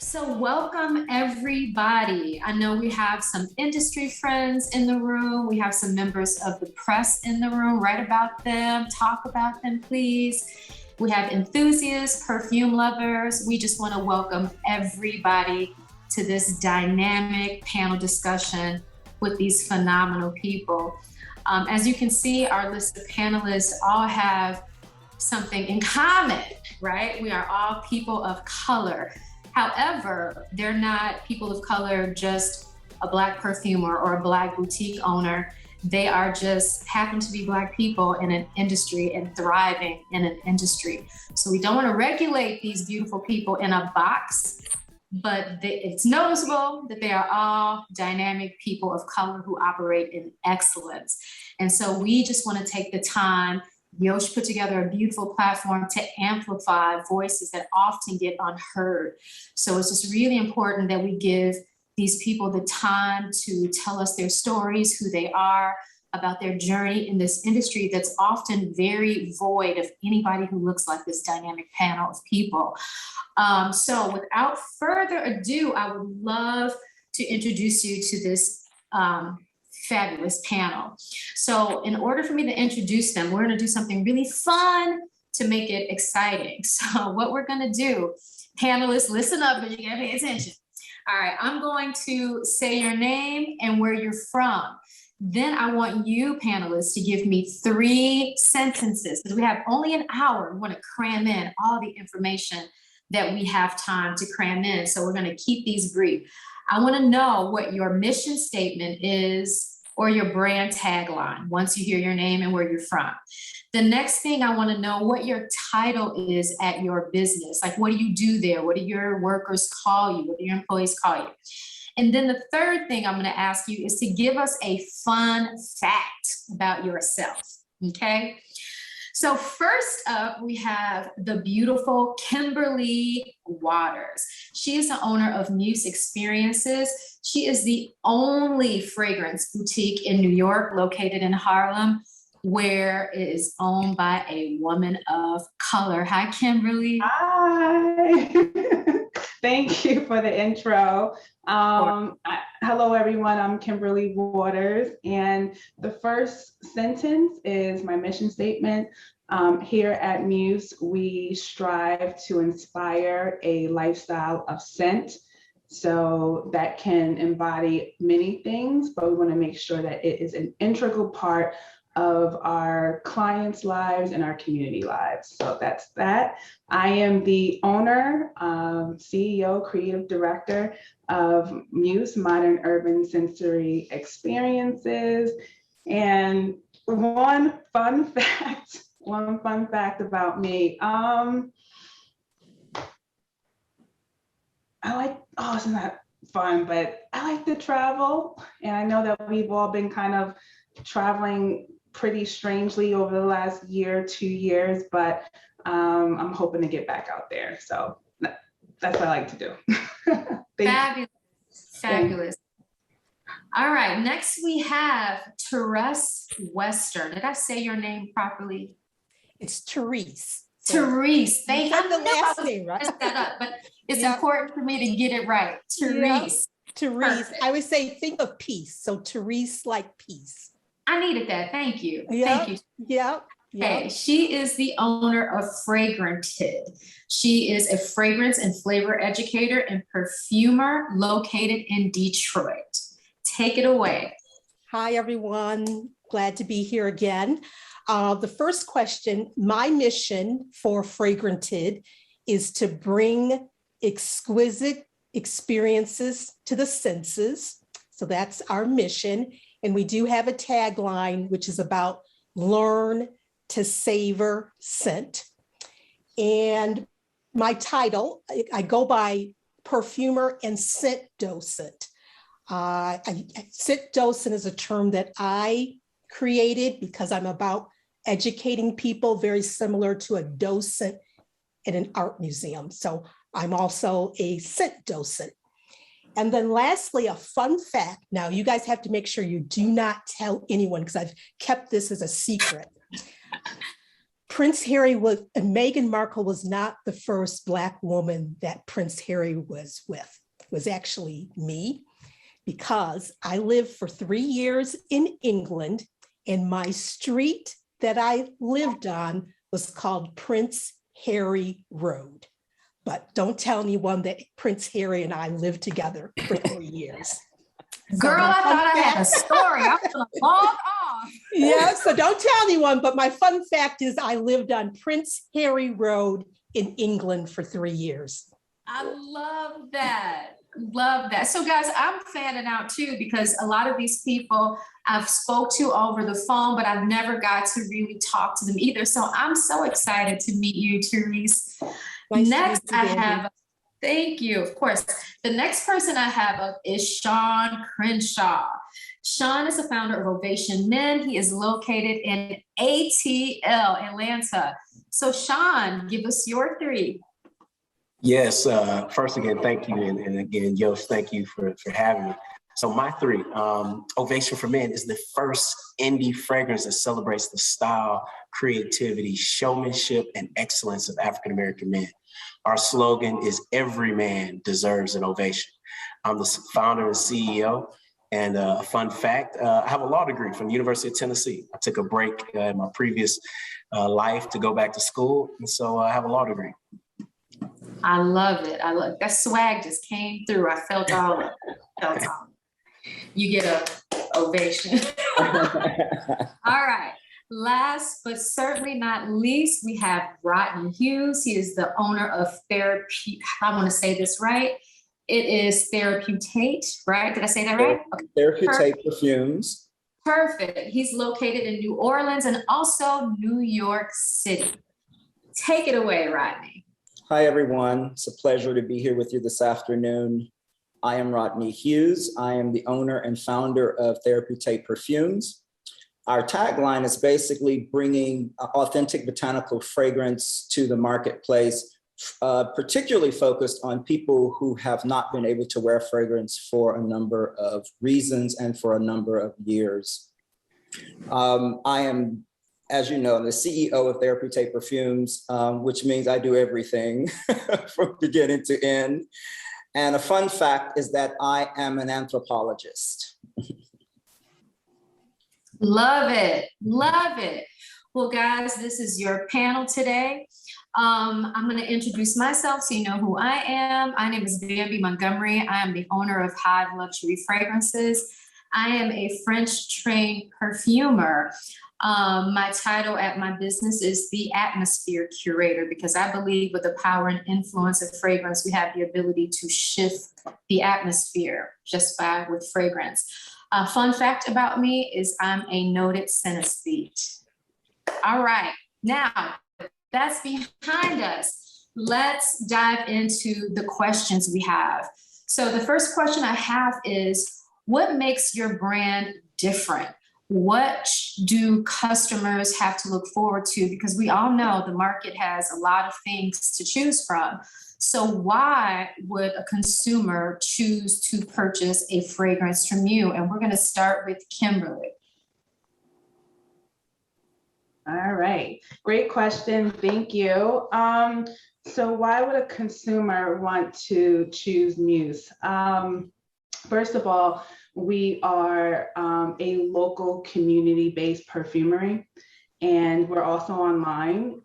So welcome everybody. I know we have some industry friends in the room. We have some members of the press in the room. Write about them, talk about them, please. We have enthusiasts, perfume lovers. We just want to welcome everybody to this dynamic panel discussion with these phenomenal people. As you can see, our list of panelists all have something in common, right? We are all people of color. However, they're not people of color, just a Black perfumer or a Black boutique owner. They are just happen to be Black people in an industry and thriving in an industry. So we don't want to regulate these beautiful people in a box, but it's noticeable that they are all dynamic people of color who operate in excellence. And so we just want to take the time. Yosh put together a beautiful platform to amplify voices that often get unheard. So it's just really important that we give these people the time to tell us their stories, who they are, about their journey in this industry that's often very void of anybody who looks like this dynamic panel of people. So without further ado, I would love to introduce you to this fabulous panel. So in order for me to introduce them, we're going to do something really fun to make it exciting. So what we're going to do, panelists, listen up, but you got to pay attention. All right, I'm going to say your name and where you're from. Then I want you, panelists, to give me 3 sentences, because we have only an hour. We want to cram in all the information that we have time to cram in. So we're going to keep these brief. I want to know what your mission statement is or your brand tagline once you hear your name and where you're from. The next thing, I want to know what your title is at your business. Like, what do you do there? What do your workers call you? What do your employees call you? And then the third thing I'm going to ask you is to give us a fun fact about yourself, okay? So first up, we have the beautiful Kimberly Waters. She is the owner of Muse Experiences. She is the only fragrance boutique in New York, located in Harlem, where it is owned by a woman of color. Hi, Kimberly. Hi. Thank you for the intro. Hello, everyone. I'm Kimberly Waters, and the first sentence is my mission statement. Here at Muse, we strive to inspire a lifestyle of scent. So that can embody many things, but we want to make sure that it is an integral part of our clients' lives and our community lives. So that's that. I am the owner, CEO, creative director of Muse Modern Urban Sensory Experiences. And one fun fact about me. It's not fun, but I like to travel. And I know that we've all been kind of traveling pretty strangely over the last year, 2 years, but I'm hoping to get back out there. So that's what I like to do. Fabulous, fabulous. All right, next we have Terees Western. Did I say your name properly? It's Terees. Terees, thank you. I the last name, right? That up, but it's important for me to get it right. Terees. Terees. I would say think of peace. So Terees like peace. I needed that. Thank you. Yep. Thank you. Yep. Okay, she is the owner of FragranTed. She is a fragrance and flavor educator and perfumer located in Detroit. Take it away. Hi, everyone. Glad to be here again. The first question, my mission for FragranTed is to bring exquisite experiences to the senses. So that's our mission. And we do have a tagline, which is about learn to savor scent. And my title, I go by perfumer and scent docent. Scent docent is a term that I created because I'm about educating people, very similar to a docent in an art museum. So I'm also a scent docent. And then lastly, a fun fact. Now, you guys have to make sure you do not tell anyone because I've kept this as a secret. Prince Harry was, and Meghan Markle was not the first Black woman that Prince Harry was with. It was actually me, because I lived for 3 years in England, and my street that I lived on was called Prince Harry Road. But don't tell anyone that Prince Harry and I lived together for 3 years. Girl, I thought I had a story. I'm gonna log off. Yeah, so don't tell anyone, but my fun fact is I lived on Prince Harry Road in England for 3 years. I love that. Love that. So guys, I'm fanning out too, because a lot of these people I've spoke to over the phone, but I've never got to really talk to them either. So I'm so excited to meet you, Terees. Next, I have, thank you, of course. The next person I have up is Shawn Crenshaw. Shawn is the founder of Ovation Men. He is located in ATL, Atlanta. So Shawn, give us your three. Yes, first again, thank you. And again, Yosh, thank you for having me. So my three, Ovation for Men is the first indie fragrance that celebrates the style, creativity, showmanship, and excellence of African-American men. Our slogan is every man deserves an ovation. I'm the founder and CEO. And a fun fact, I have a law degree from the University of Tennessee. I took a break in my previous life to go back to school. And so I have a law degree. I love it. I love it. That swag just came through. I felt all of it. You get a ovation. All right. Last but certainly not least, we have Rodney Hughes. He is the owner of Therapeutate. I want to say this right. It is Therapeutate, right? Did I say that right? Okay. Therapeutate Perfumes. Perfect. He's located in New Orleans and also New York City. Take it away, Rodney. Hi, everyone. It's a pleasure to be here with you this afternoon. I am Rodney Hughes. I am the owner and founder of Therapeutate Perfumes. Our tagline is basically bringing authentic botanical fragrance to the marketplace, particularly focused on people who have not been able to wear fragrance for a number of reasons and for a number of years. I am, as you know, the CEO of Therapeutate Perfumes, which means I do everything from beginning to end. And a fun fact is that I am an anthropologist. Love it. Love it. Well, guys, this is your panel today. I'm going to introduce myself so you know who I am. My name is Bambi Montgomery. I am the owner of Hive Luxury Fragrances. I am a French-trained perfumer. My title at my business is the Atmosphere Curator, because I believe with the power and influence of fragrance, we have the ability to shift the atmosphere just with fragrance. A fun fact about me is I'm a noted synesthete. All right, now that's behind us. Let's dive into the questions we have. So the first question I have is, what makes your brand different? What do customers have to look forward to? Because we all know the market has a lot of things to choose from. So why would a consumer choose to purchase a fragrance from you? And we're going to start with Kimberly. All right, great question. Thank you. So why would a consumer want to choose Muse? First of all, we are a local community-based perfumery, and we're also online,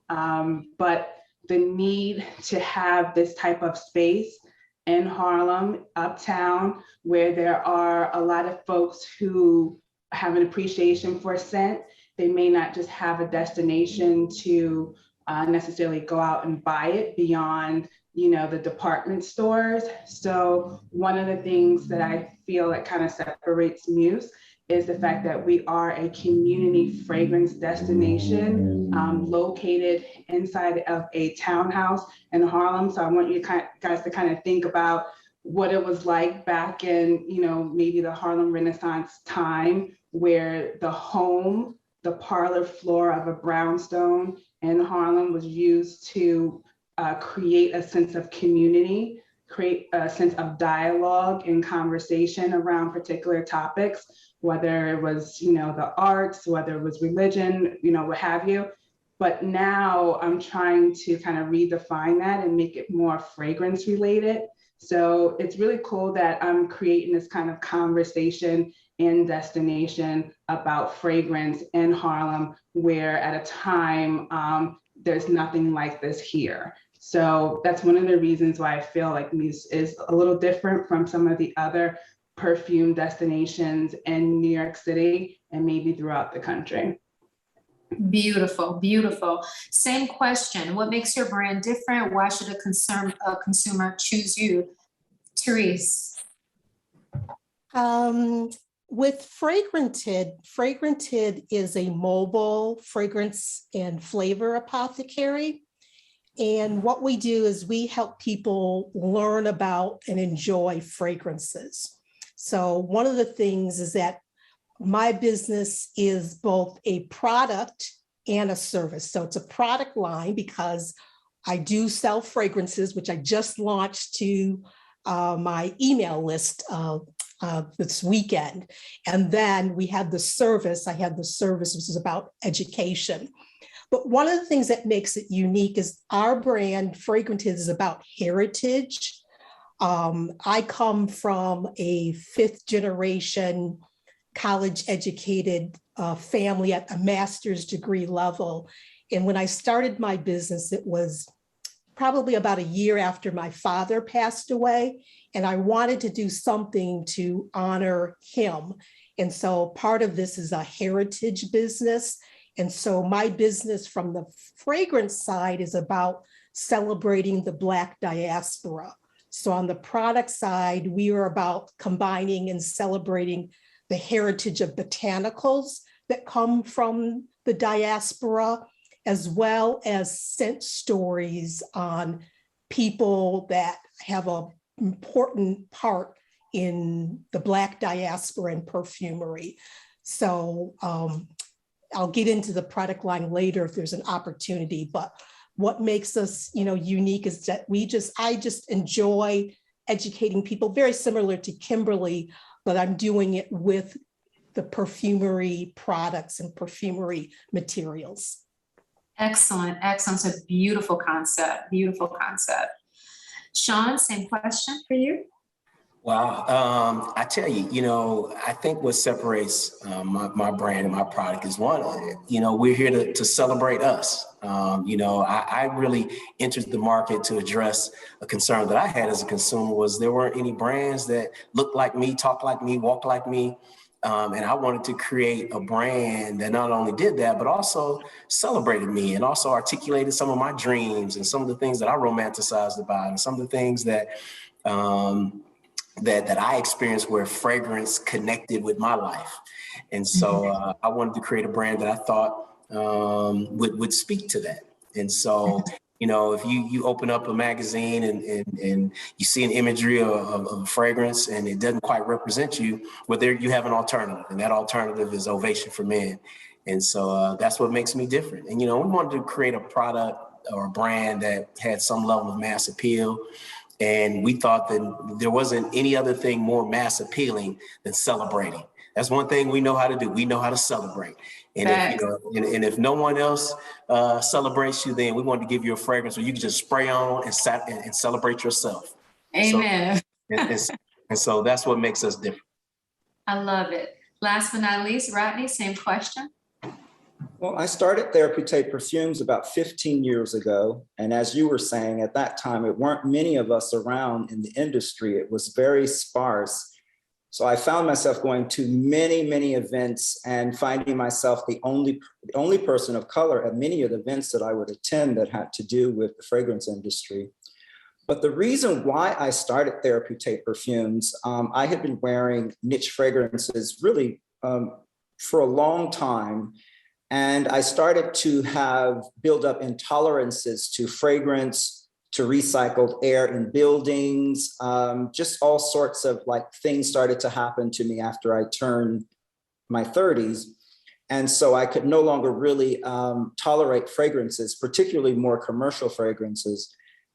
but the need to have this type of space in Harlem, uptown, where there are a lot of folks who have an appreciation for scent. They may not just have a destination to necessarily go out and buy it beyond, you know, the department stores. So one of the things that I feel that kind of separates Muse is the fact that we are a community fragrance destination located inside of a townhouse in Harlem. So I want you guys to kind of think about what it was like back in, you know, maybe the Harlem Renaissance time, where the home, the parlor floor of a brownstone in Harlem was used to create a sense of community, create a sense of dialogue and conversation around particular topics, whether it was, you know, the arts, whether it was religion, you know, what have you. But now I'm trying to kind of redefine that and make it more fragrance related. So it's really cool that I'm creating this kind of conversation and destination about fragrance in Harlem, where at a time there's nothing like this here. So that's one of the reasons why I feel like Muse is a little different from some of the other perfume destinations in New York City and maybe throughout the country. Beautiful, beautiful. Same question. What makes your brand different? Why should a consumer choose you? Terees. With FragranTed is a mobile fragrance and flavor apothecary. And what we do is we help people learn about and enjoy fragrances. So one of the things is that my business is both a product and a service. So it's a product line because I do sell fragrances, which I just launched to my email list this weekend. And then we had the service. I had the service, which is about education. But one of the things that makes it unique is our brand, FragranTed, is about heritage. I come from a 5th generation college educated family at a master's degree level. And when I started my business, it was probably about a year after my father passed away. And I wanted to do something to honor him. And so part of this is a heritage business. And so my business from the fragrance side is about celebrating the Black diaspora. So on the product side, we are about combining and celebrating the heritage of botanicals that come from the diaspora, as well as scent stories on people that have an important part in the Black diaspora and perfumery. So I'll get into the product line later if there's an opportunity, but what makes us, unique is that I just enjoy educating people, very similar to Kimberly, but I'm doing it with the perfumery products and perfumery materials. Excellent, excellent. It's a beautiful concept, beautiful concept. Shawn, same question for you. Wow. I tell you, I think what separates my brand and my product is one, we're here to celebrate us. I really entered the market to address a concern that I had as a consumer was there weren't any brands that looked like me, talk like me, walk like me. And I wanted to create a brand that not only did that, but also celebrated me and also articulated some of my dreams and some of the things that I romanticized about and some of the things that that I experienced where fragrance connected with my life. And so I wanted to create a brand that I thought would speak to that. And so, if you open up a magazine and you see an imagery of a fragrance and it doesn't quite represent you, well, there you have an alternative, and that alternative is Ovation for Men. And so that's what makes me different. And, we wanted to create a product or a brand that had some level of mass appeal. And we thought that there wasn't any other thing more mass appealing than celebrating. That's one thing we know how to do. We know how to celebrate. And if no one else celebrates you, then we wanted to give you a fragrance where you can just spray on and celebrate yourself. Amen. And so that's what makes us different. I love it. Last but not least, Rodney, same question. Well, I started Therapeutate Perfumes about 15 years ago. And as you were saying, at that time, it weren't many of us around in the industry. It was very sparse. So I found myself going to many, many events and finding myself the only person of color at many of the events that I would attend that had to do with the fragrance industry. But the reason why I started Therapeutate Perfumes, I had been wearing niche fragrances really for a long time. And I started to build up intolerances to fragrance, to recycled air in buildings, just all sorts of things started to happen to me after I turned my 30s. And so I could no longer really tolerate fragrances, particularly more commercial fragrances.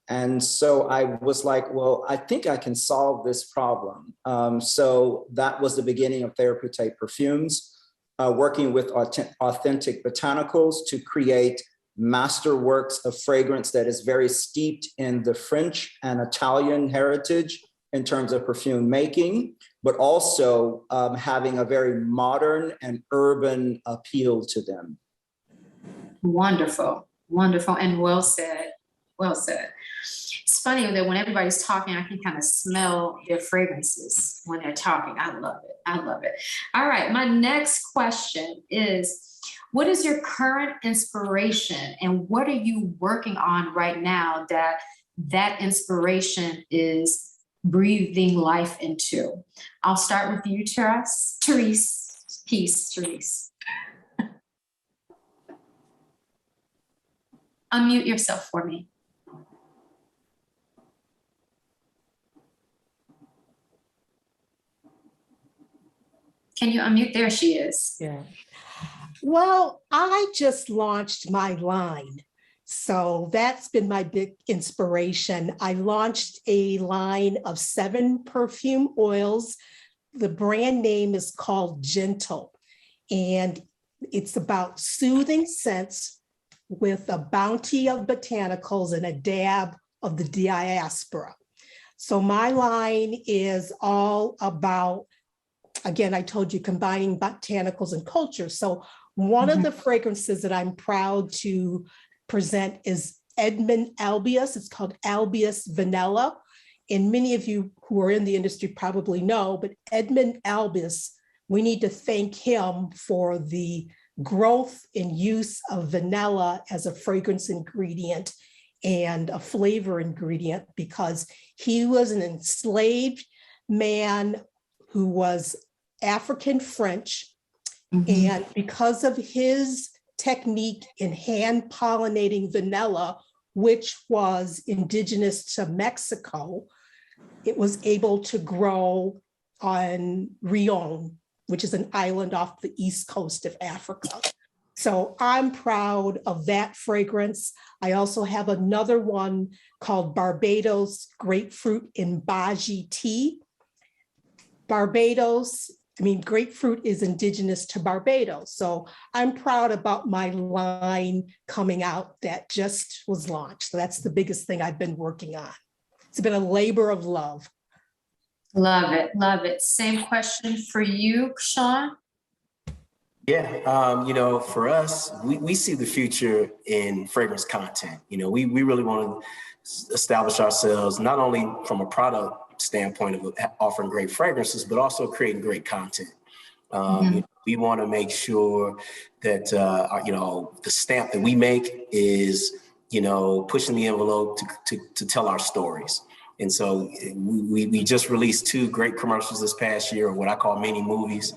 And so I was like, well, I think I can solve this problem. So that was the beginning of Therapeutate Perfumes. Working with authentic botanicals to create masterworks of fragrance that is very steeped in the French and Italian heritage in terms of perfume making, but also having a very modern and urban appeal to them. Wonderful, wonderful, and well said, well said. It's funny that when everybody's talking, I can kind of smell their fragrances when they're talking. I love it, I love it. All right, my next question is, what is your current inspiration and what are you working on right now that inspiration is breathing life into? I'll start with you, Terees. Peace, Terees. Unmute yourself for me. Can you unmute? There she is. Yeah. Well, I just launched my line. So that's been my big inspiration. I launched a line of 7 perfume oils. The brand name is called Gentle, and it's about soothing scents with a bounty of botanicals and a dab of the diaspora. So my line is all about, again, I told you, combining botanicals and culture. So one of the fragrances that I'm proud to present is Edmund Albius. It's called Albius Vanilla. And many of you who are in the industry probably know, but Edmund Albius, we need to thank him for the growth and use of vanilla as a fragrance ingredient and a flavor ingredient, because he was an enslaved man who was African French. And because of his technique in hand pollinating vanilla, which was indigenous to Mexico, it was able to grow on Rion, which is an island off the east coast of Africa. So I'm proud of that fragrance. I also have another one called Barbados Grapefruit in Baji tea. Grapefruit is indigenous to Barbados. So I'm proud about my line coming out that just was launched. So that's the biggest thing I've been working on. It's been a labor of love. Love it, love it. Same question for you, Shawn. Yeah, for us, we see the future in fragrance content. We really want to establish ourselves not only from a product standpoint of offering great fragrances, but also creating great content. We want to make sure that, the stamp that we make is, pushing the envelope to tell our stories. And so we just released 2 great commercials this past year, or what I call mini movies.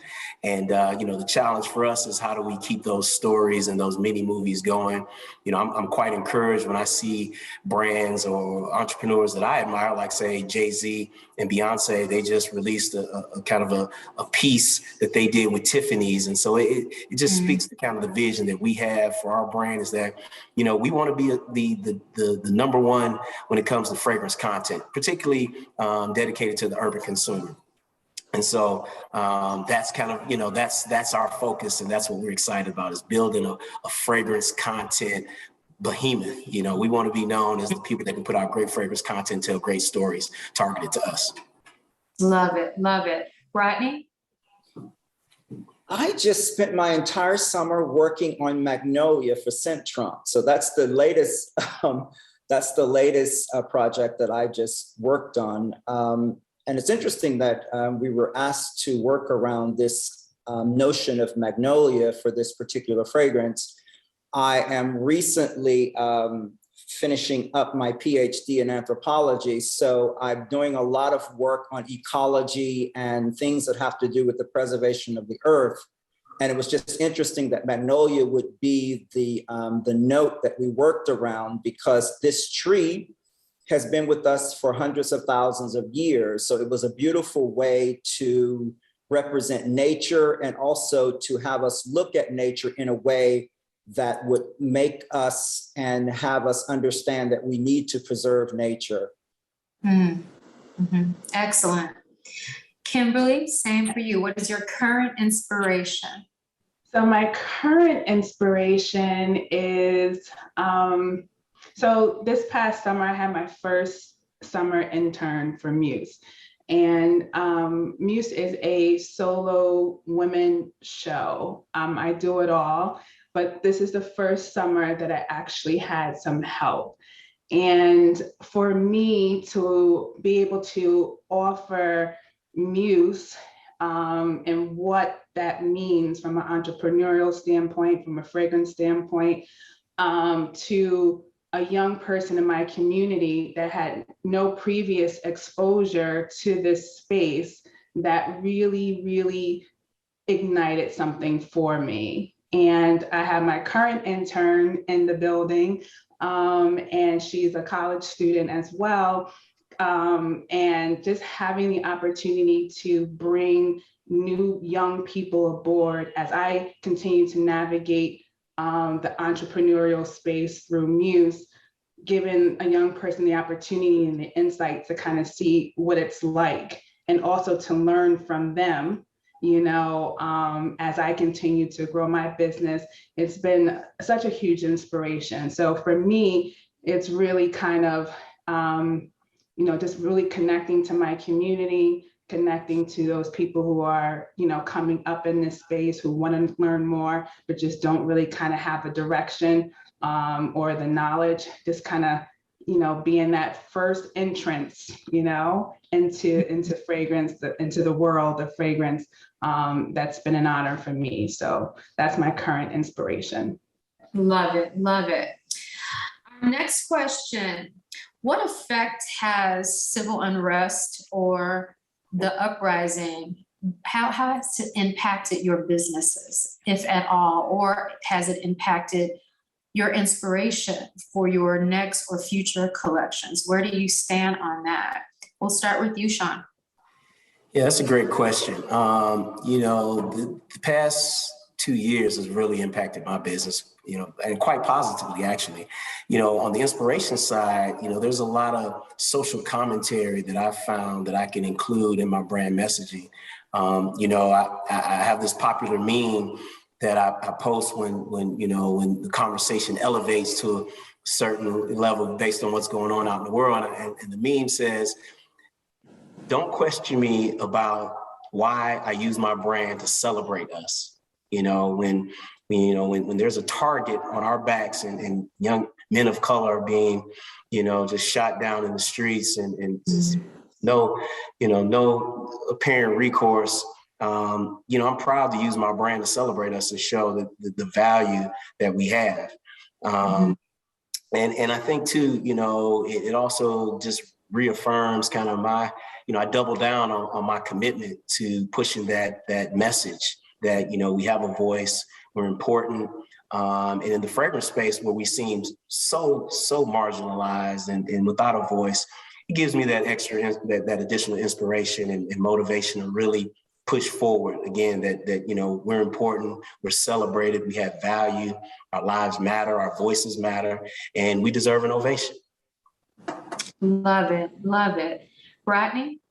And, the challenge for us is how do we keep those stories and those mini movies going? I'm quite encouraged when I see brands or entrepreneurs that I admire, like say Jay-Z and Beyonce. They just released a kind of a piece that they did with Tiffany's. And so it just speaks to kind of the vision that we have for our brand, is that, we want to be the number one when it comes to fragrance content, particularly dedicated to the urban consumer. And so that's kind of, that's our focus, and that's what we're excited about, is building a fragrance content behemoth. We want to be known as the people that can put out great fragrance content, tell great stories targeted to us. Love it, love it. Rodney? I just spent my entire summer working on Magnolia for Scent Trump. So that's the latest project that I just worked on. And it's interesting that we were asked to work around this notion of magnolia for this particular fragrance. I am recently finishing up my PhD in anthropology. So I'm doing a lot of work on ecology and things that have to do with the preservation of the earth. And it was just interesting that magnolia would be the note that we worked around, because this tree has been with us for hundreds of thousands of years. So it was a beautiful way to represent nature, and also to have us look at nature in a way that would make us and have us understand that we need to preserve nature. Excellent. Kimberly, same for you. What is your current inspiration? So my current inspiration is, so this past summer, I had my first summer intern for Muse. And Muse is a solo women show. I do it all, but this is the first summer that I actually had some help. And for me to be able to offer Muse and what that means from an entrepreneurial standpoint, from a fragrance standpoint, to a young person in my community that had no previous exposure to this space, that really, really ignited something for me. And I have my current intern in the building, and she's a college student as well. And just having the opportunity to bring new young people aboard as I continue to navigate the entrepreneurial space through Muse, giving a young person the opportunity and the insight to kind of see what it's like, and also to learn from them, you know, as I continue to grow my business. It's been such a huge inspiration. So for me, it's really kind of, you know, just really connecting to my community, connecting to those people who are, you know, coming up in this space, who want to learn more, but just don't really kind of have a direction or the knowledge, just kind of, you know, being that first entrance, you know, into fragrance, into the world of fragrance. That's been an honor for me. So that's my current inspiration. Love it, love it. Our next question: what effect has civil unrest or the uprising, how has it impacted your businesses, if at all, or has it impacted your inspiration for your next or future collections? Where do you stand on that? We'll start with you, Shawn. Yeah, that's a great question. You know, the past 2 years has really impacted my business, you know, and quite positively, actually. You know, on the inspiration side, you know, there's a lot of social commentary that I found that I can include in my brand messaging. You know, I have this popular meme that I post when you know, when the conversation elevates to a certain level based on what's going on out in the world. And the meme says, "Don't question me about why I use my brand to celebrate us." You know, when there's a target on our backs and young men of color being, you know, just shot down in the streets and just no apparent recourse. You know, I'm proud to use my brand to celebrate us and show the value that we have. And I think too, you know, it also just reaffirms kind of my, you know, I double down on my commitment to pushing that message that, you know, we have a voice, we're important. And in the fragrance space where we seem so marginalized and without a voice, it gives me that extra, that additional inspiration and motivation to really push forward again, that, you know, we're important, we're celebrated, we have value, our lives matter, our voices matter, and we deserve an ovation. Love it, love it. Rodney?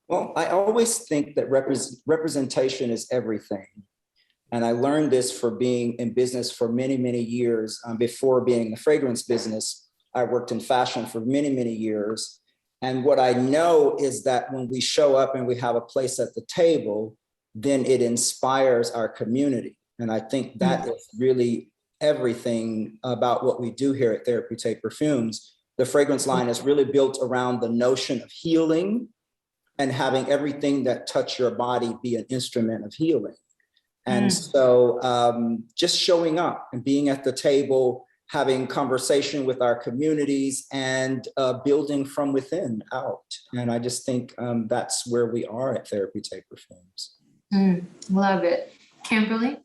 Well, I always think that representation is everything. And I learned this for being in business for many, many years. Before being in the fragrance business, I worked in fashion for many, many years. And what I know is that when we show up and we have a place at the table, then it inspires our community. And I think that is really everything about what we do here at Therapeutate Perfumes. The fragrance line is really built around the notion of healing and having everything that touch your body be an instrument of healing. And so just showing up and being at the table, having conversation with our communities and building from within out. And I just think that's where we are at Therapeutate Perfumes. Love it. Kimberly?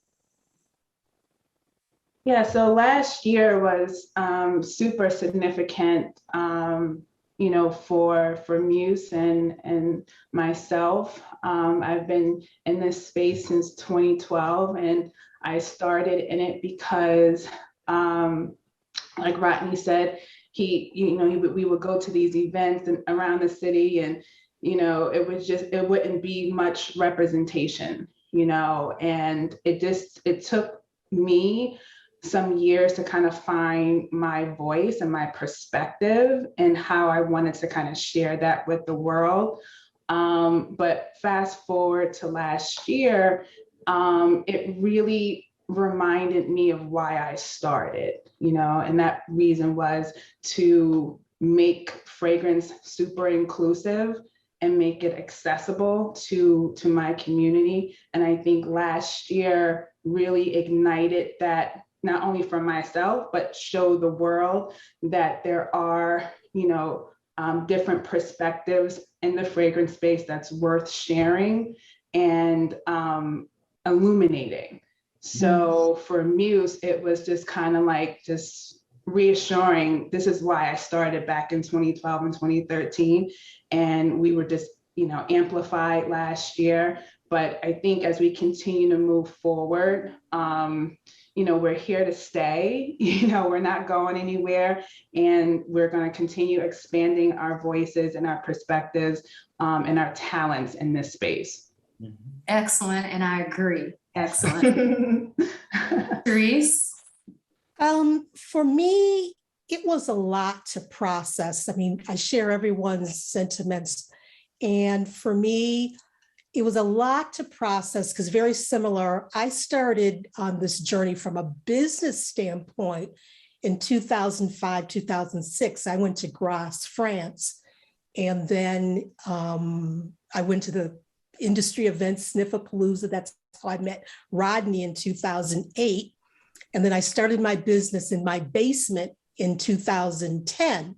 Yeah, so last year was super significant, you know, for Muse and myself. I've been in this space since 2012, and I started in it because, like Rodney said, we would go to these events around the city, and, you know, it was just, it wouldn't be much representation, and it took me some years to kind of find my voice and my perspective and how I wanted to kind of share that with the world. But fast forward to last year, it really reminded me of why I started, and that reason was to make fragrance super inclusive and make it accessible to my community. And I think last year really ignited that, not only for myself, but show the world that there are, different perspectives in the fragrance space that's worth sharing and illuminating. So for Muse, it was just kind of like just reassuring, this is why I started back in 2012 and 2013. And we were just, amplified last year. But I think as we continue to move forward, we're here to stay, we're not going anywhere, and we're going to continue expanding our voices and our perspectives and our talents in this space. Excellent, and I agree. Excellent. Terees? For me, it was a lot to process. I mean, I share everyone's sentiments. And for me, it was a lot to process because very similar, I started on this journey from a business standpoint in 2005, 2006. I went to Grasse, France. And then I went to the industry event, Sniffapalooza. That's how I met Rodney in 2008. And then I started my business in my basement in 2010.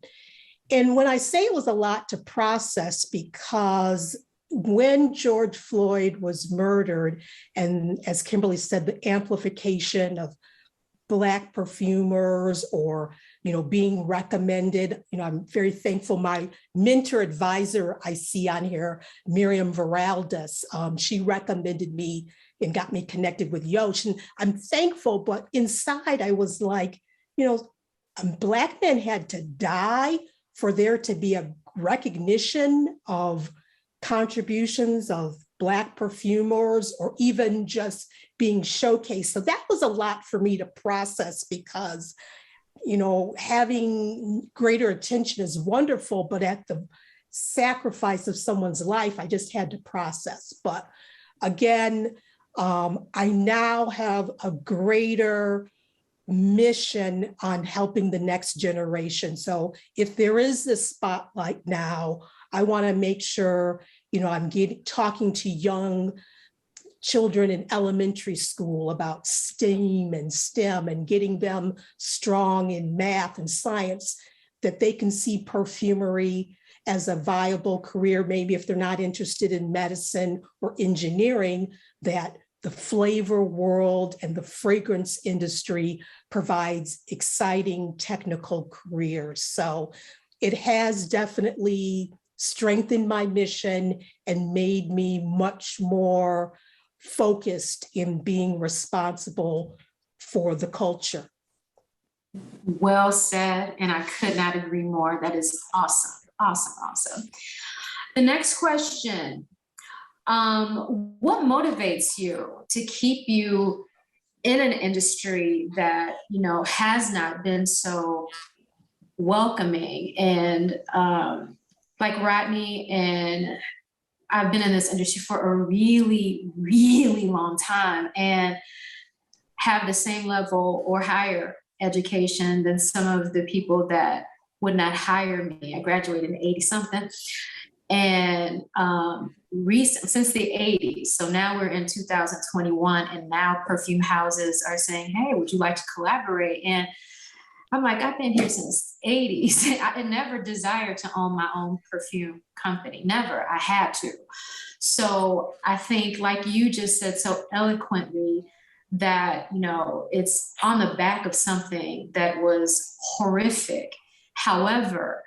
And when I say it was a lot to process, because when George Floyd was murdered, and as Kimberly said, the amplification of Black perfumers or, being recommended, I'm very thankful. My mentor advisor I see on here, Miriam Varaldas, she recommended me and got me connected with Yosh. And I'm thankful, but inside I was like, Black men had to die for there to be a recognition of contributions of Black perfumers or even just being showcased. So that was a lot for me to process because, having greater attention is wonderful, but at the sacrifice of someone's life, I just had to process. But again, I now have a greater mission on helping the next generation. So if there is this spotlight now, I want to make sure, I'm talking to young children in elementary school about STEAM and STEM and getting them strong in math and science, that they can see perfumery as a viable career. Maybe if they're not interested in medicine or engineering, that the flavor world and the fragrance industry provides exciting technical careers. So it has definitely strengthened my mission and made me much more focused in being responsible for the culture. Well said, and I could not agree more. That is awesome, awesome, awesome. The next question. What motivates you to keep you in an industry that, has not been so welcoming? And like Rodney, and I've been in this industry for a really, really long time and have the same level or higher education than some of the people that would not hire me. I graduated in 80 something. And since the 80s, so now we're in 2021, and now perfume houses are saying, hey, would you like to collaborate? And I'm like, I've been here since 80s. I never desired to own my own perfume company, never. I had to. So I think, like you just said so eloquently, that, it's on the back of something that was horrific. However,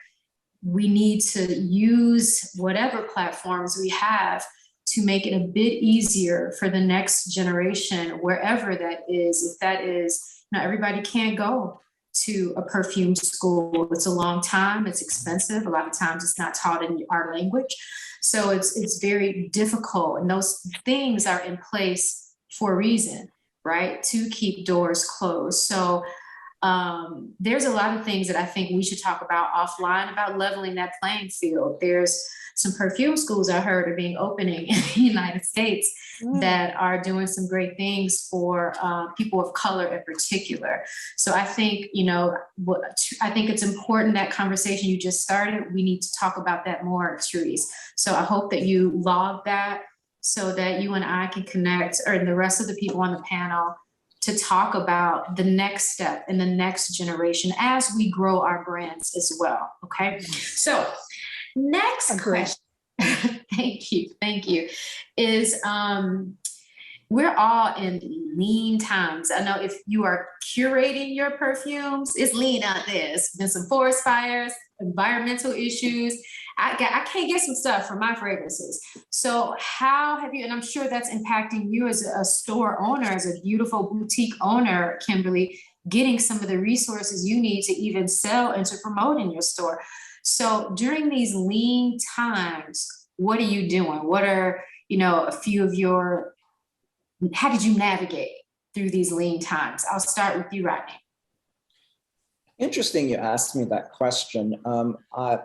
we need to use whatever platforms we have to make it a bit easier for the next generation, wherever that is. If that is, everybody can't go to a perfume school. It's a long time, it's expensive. A lot of times it's not taught in our language. So it's very difficult. And those things are in place for a reason, right? To keep doors closed. So there's a lot of things that I think we should talk about offline about leveling that playing field. There's some perfume schools I heard are being opening in the United States that are doing some great things for people of color in particular. So I think, I think it's important, that conversation you just started, we need to talk about that more, Terees. So I hope that you log that so that you and I can connect, or the rest of the people on the panel, to talk about the next step in the next generation as we grow our brands as well. Okay. So next question, thank you, is we're all in lean times. I know if you are curating your perfumes, it's lean out there. There's been some forest fires, environmental issues. I can't get some stuff from my fragrances. So how have you, and I'm sure that's impacting you as a store owner, as a beautiful boutique owner, Kimberly, getting some of the resources you need to even sell and to promote in your store. So during these lean times, what are you doing? What are, a few of your, how did you navigate through these lean times? I'll start with you, Rodney. Interesting you asked me that question. When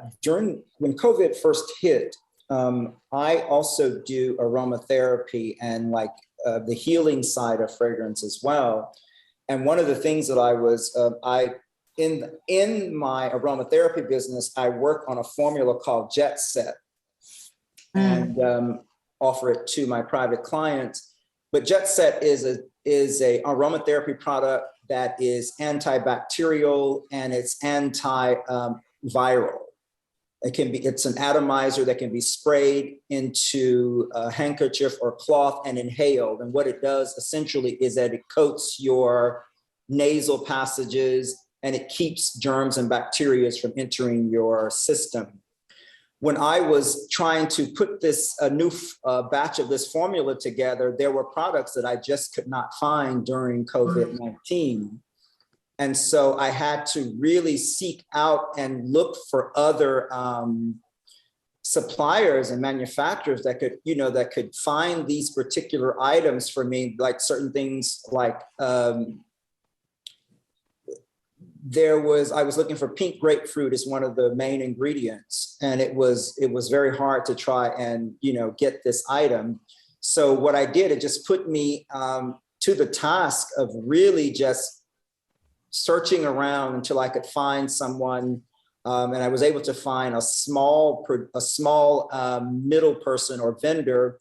COVID first hit, I also do aromatherapy and the healing side of fragrance as well. And one of the things that I was, in my aromatherapy business, I work on a formula called Jet Set and offer it to my private clients. But Jet Set is a aromatherapy product that is antibacterial and it's antiviral. It's an atomizer that can be sprayed into a handkerchief or cloth and inhaled. And what it does essentially is that it coats your nasal passages and it keeps germs and bacteria from entering your system. When I was trying to put a new batch of this formula together, there were products that I just could not find during COVID-19. And so I had to really seek out and look for other suppliers and manufacturers that could find these particular items for me, like certain things like I was looking for pink grapefruit as one of the main ingredients, and it was very hard to try and get this item. So what I did, it just put me to the task of really just searching around until I could find someone, and I was able to find a small middle person or vendor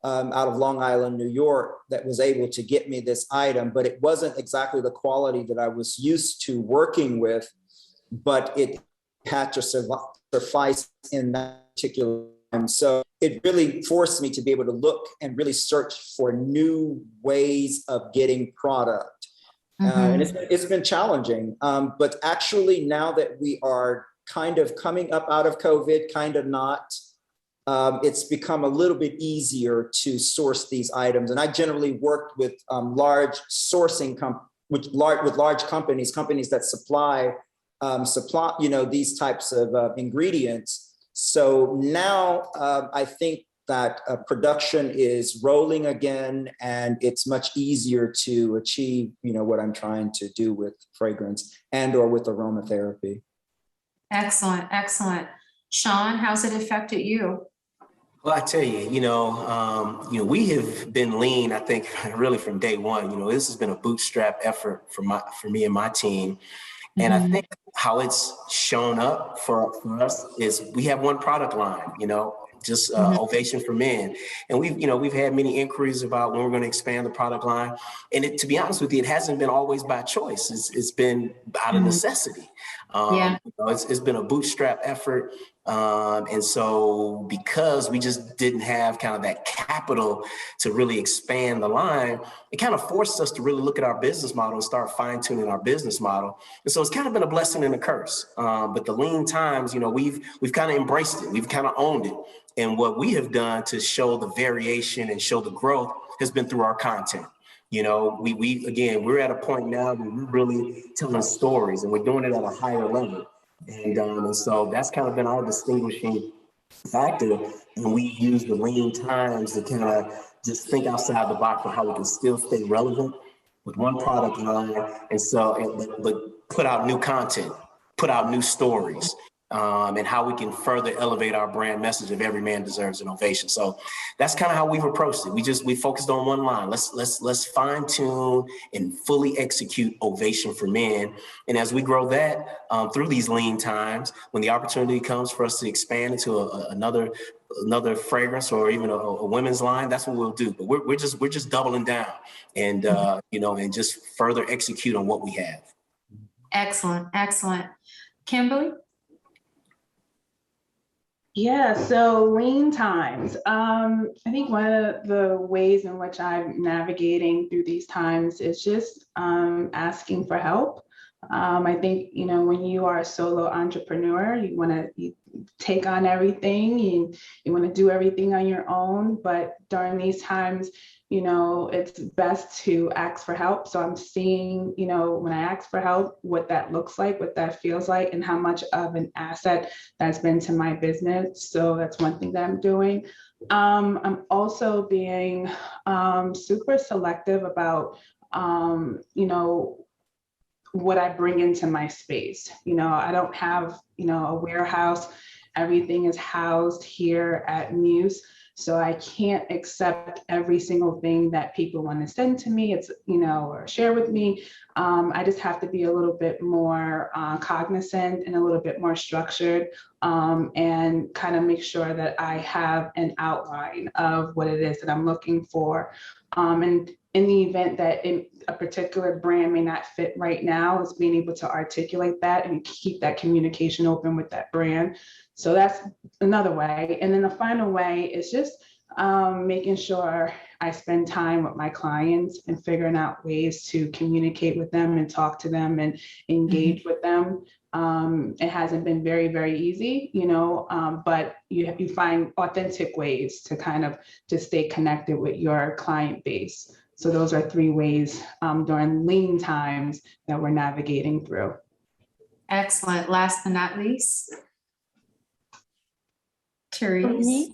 out of Long Island, New York, that was able to get me this item, but it wasn't exactly the quality that I was used to working with, but it had to suffice in that particular time. So it really forced me to be able to look and really search for new ways of getting product. And it's been challenging, but actually now that we are kind of coming up out of COVID, kind of not, it's become a little bit easier to source these items. And I generally worked with large sourcing with large companies that supply these types of ingredients. So now I think that production is rolling again, and it's much easier to achieve what I'm trying to do with fragrance and/or with aromatherapy. Excellent. Shawn, how's it affected you? Well, I tell you, we have been lean, I think, really from day one. This has been a bootstrap effort for me and my team. And I think how it's shown up for us is we have one product line, just Ovation for Men. And we've had many inquiries about when we're going to expand the product line. And to be honest with you, it hasn't been always by choice. It's been out of necessity. It's been a bootstrap effort. And so because we just didn't have kind of that capital to really expand the line, it kind of forced us to really look at our business model and start fine tuning our business model. And so it's kind of been a blessing and a curse. But the lean times, we've kind of embraced it. We've kind of owned it. And what we have done to show the variation and show the growth has been through our content. You know, we're at a point now where we're really telling stories, and we're doing it at a higher level. And so that's kind of been our distinguishing factor. And we use the lean times to kind of just think outside the box for how we can still stay relevant with one product line, but put out new content, put out new stories, and how we can further elevate our brand message of every man deserves an ovation. So that's kind of how we've approached it. We focused on one line. Let's fine tune and fully execute Ovation for Men. And as we grow that through these lean times, when the opportunity comes for us to expand into another fragrance or even a women's line, that's what we'll do. But we're just doubling down and and just further execute on what we have. Excellent. Kimberly? Yeah, so lean times. I think one of the ways in which I'm navigating through these times is just asking for help. I think, when you are a solo entrepreneur, you want to take on everything, you want to do everything on your own. But during these times, it's best to ask for help. So I'm seeing, when I ask for help, what that looks like, what that feels like, and how much of an asset that's been to my business. So that's one thing that I'm doing. I'm also being super selective about, what I bring into my space. I don't have, a warehouse. Everything is housed here at Muse. So I can't accept every single thing that people want to send to me, or share with me. I just have to be a little bit more cognizant and a little bit more structured, and kind of make sure that I have an outline of what it is that I'm looking for. And in the event that a particular brand may not fit right now, is being able to articulate that and keep that communication open with that brand. So that's another way. And then the final way is just making sure I spend time with my clients and figuring out ways to communicate with them and talk to them and engage with them. It hasn't been very, very easy, but you find authentic ways to kind of just stay connected with your client base. So those are 3 ways during lean times that we're navigating through. Excellent. Last but not least, Terees.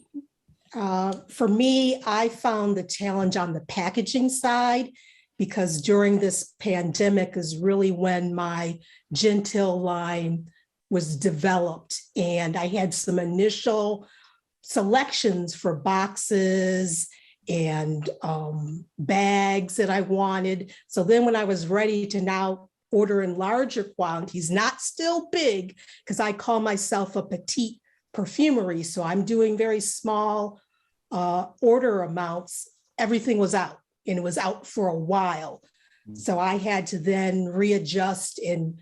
For me, I found the challenge on the packaging side, because during this pandemic is really when my Gentil line was developed. And I had some initial selections for boxes and bags that I wanted. So then when I was ready to now order in larger quantities, not still big, because I call myself a petite perfumery, so I'm doing very small order amounts, everything was out, and it was out for a while. So I had to then readjust and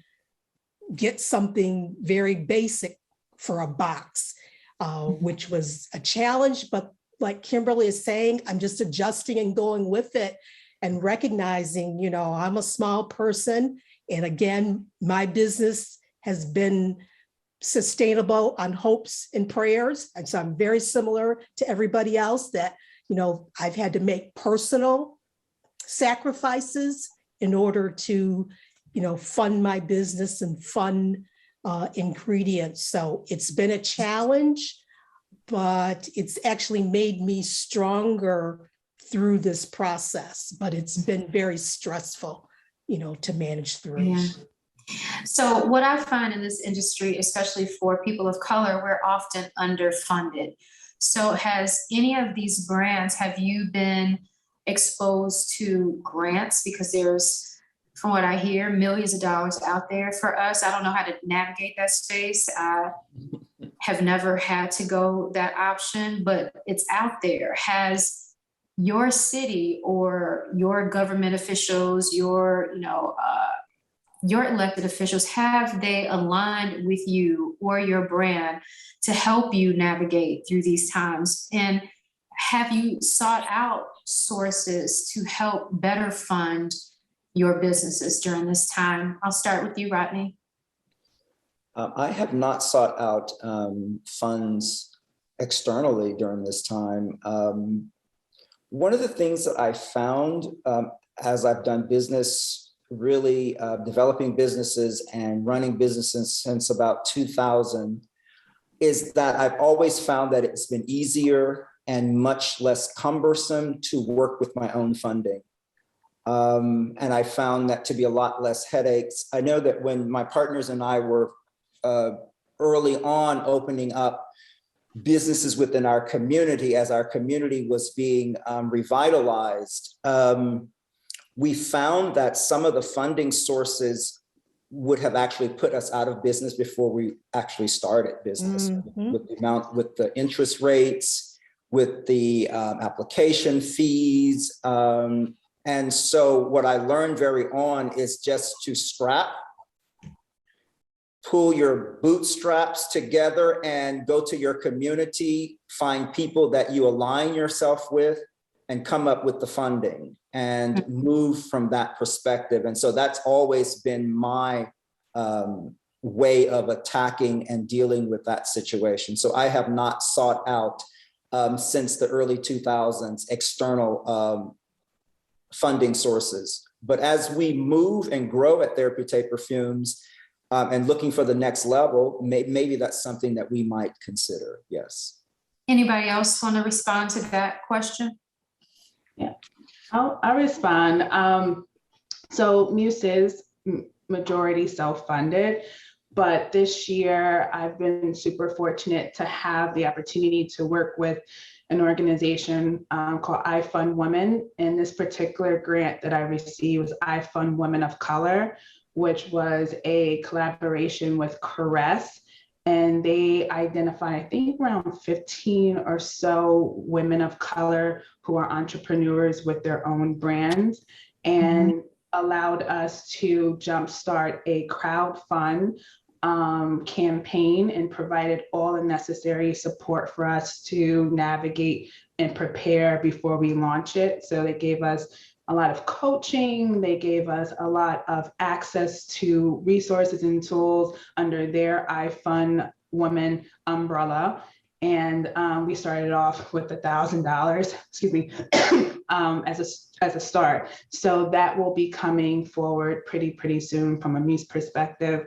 get something very basic for a box, which was a challenge. But like Kimberly is saying, I'm just adjusting and going with it and recognizing, I'm a small person. And again, my business has been sustainable on hopes and prayers. And so I'm very similar to everybody else that, I've had to make personal sacrifices in order to, fund my business and fund ingredients. So it's been a challenge, but it's actually made me stronger through this process. But it's been very stressful, to manage through. Yeah. So what I find in this industry, especially for people of color, we're often underfunded. So has any of these brands, have you been exposed to grants? Because there's, from what I hear, millions of dollars out there for us. I don't know how to navigate that space. I have never had to go that option, but it's out there. Has your city or your government officials, your elected officials, have they aligned with you or your brand to help you navigate through these times? And have you sought out sources to help better fund your businesses during this time? I'll start with you, Rodney. I have not sought out funds externally during this time. One of the things that I found, as I've done business, really developing businesses and running businesses since about 2000, is that I've always found that it's been easier and much less cumbersome to work with my own funding. And I found that to be a lot less headaches. I know that when my partners and I were early on opening up businesses within our community, as our community was being revitalized, we found that some of the funding sources would have actually put us out of business before we actually started business. With the amount, with the interest rates, with the application fees. And so what I learned very on is just to scrap, pull your bootstraps together and go to your community, find people that you align yourself with and come up with the funding and move from that perspective. And so that's always been my way of attacking and dealing with that situation. So I have not sought out since the early 2000s external funding sources. But as we move and grow at Therapeutate Perfumes and looking for the next level, maybe that's something that we might consider, yes. Anybody else want to respond to that question? Yeah, I'll respond. So Muse is majority self-funded, but this year I've been super fortunate to have the opportunity to work with an organization called I Fund Women. And this particular grant that I received was I Fund Women of Color, which was a collaboration with Caress. And they identify, I think, around 15 or so women of color who are entrepreneurs with their own brands, and allowed us to jumpstart a crowdfund campaign and provided all the necessary support for us to navigate and prepare before we launch it. So they gave us a lot of coaching. They gave us a lot of access to resources and tools under their I Fund Women umbrella. And we started off with $1,000, excuse me, as a start. So that will be coming forward pretty soon from a Muse perspective.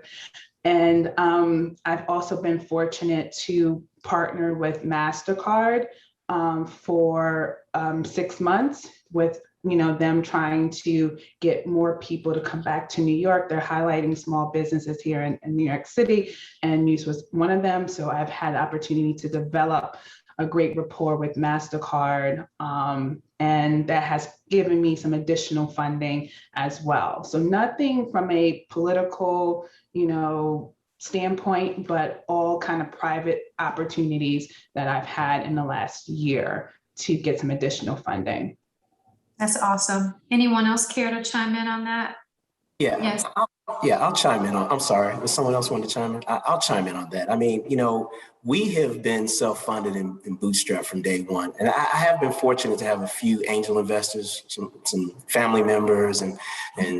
And I've also been fortunate to partner with MasterCard for 6 months with them trying to get more people to come back to New York. They're highlighting small businesses here in New York City, and Muse was one of them. So I've had the opportunity to develop a great rapport with MasterCard, and that has given me some additional funding as well. So nothing from a political, standpoint, but all kind of private opportunities that I've had in the last year to get some additional funding. That's awesome. Anyone else care to chime in on that? Yeah. Yes. I'll chime in on, I'm sorry, does someone else want to chime in? I'll chime in on that. I mean, we have been self-funded and bootstrapped from day one. And I have been fortunate to have a few angel investors, some family members and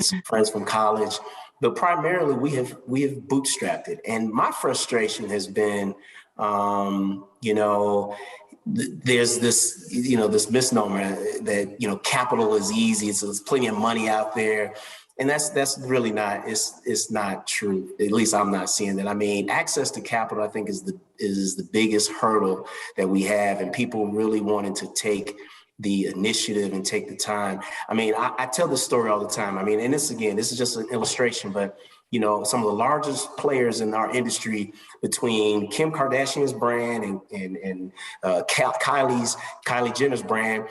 some friends from college. But primarily we have bootstrapped it. And my frustration has been, there's this, this misnomer that, capital is easy. So there's plenty of money out there. And that's really not, it's not true. At least I'm not seeing that. I mean, access to capital, I think is the biggest hurdle that we have, and people really wanting to take the initiative and take the time. I mean, I tell this story all the time. I mean, and this is just an illustration, but some of the largest players in our industry, between Kim Kardashian's brand and Kylie Jenner's brand,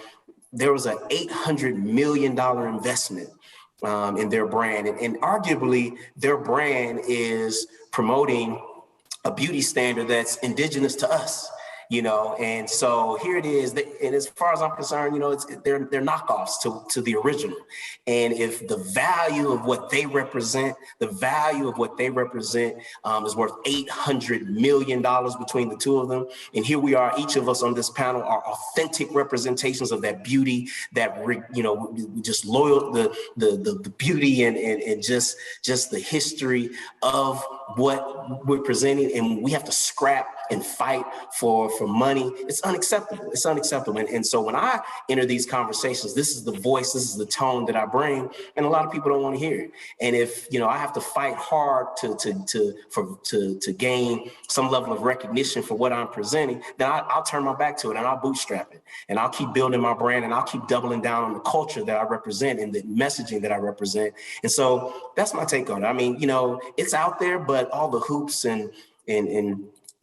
there was an $800 million investment in their brand. And arguably their brand is promoting a beauty standard that's indigenous to us. And so here it is. And as far as I'm concerned, they're knockoffs to the original. And if the value of what they represent, is worth $800 million between the two of them. And here we are, each of us on this panel are authentic representations of that beauty, that, just loyal, the beauty and just the history of what we're presenting. And we have to scrap and fight for money. It's unacceptable. It's unacceptable. And so when I enter these conversations, this is the voice, this is the tone that I bring, and a lot of people don't want to hear it. And if, you know, I have to fight hard to gain some level of recognition for what I'm presenting, then I'll turn my back to it and I'll bootstrap it, and I'll keep building my brand, and I'll keep doubling down on the culture that I represent and the messaging that I represent. And so that's my take on it. I mean, you know, it's out there, but all the hoops and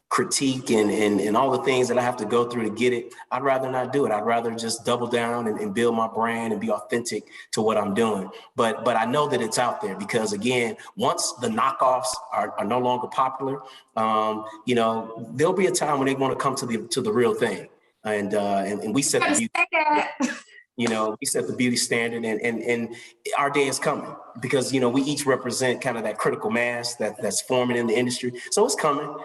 critique and all the things that I have to go through to get it, I'd rather not do it. I'd rather just double down and build my brand and be authentic to what I'm doing. But I know that it's out there because, again, once the knockoffs are no longer popular, you know, there'll be a time when they want to come to the real thing. And we set the beauty, you know, we set the beauty standard, and our day is coming because, you know, we each represent kind of that critical mass that's forming in the industry. So it's coming.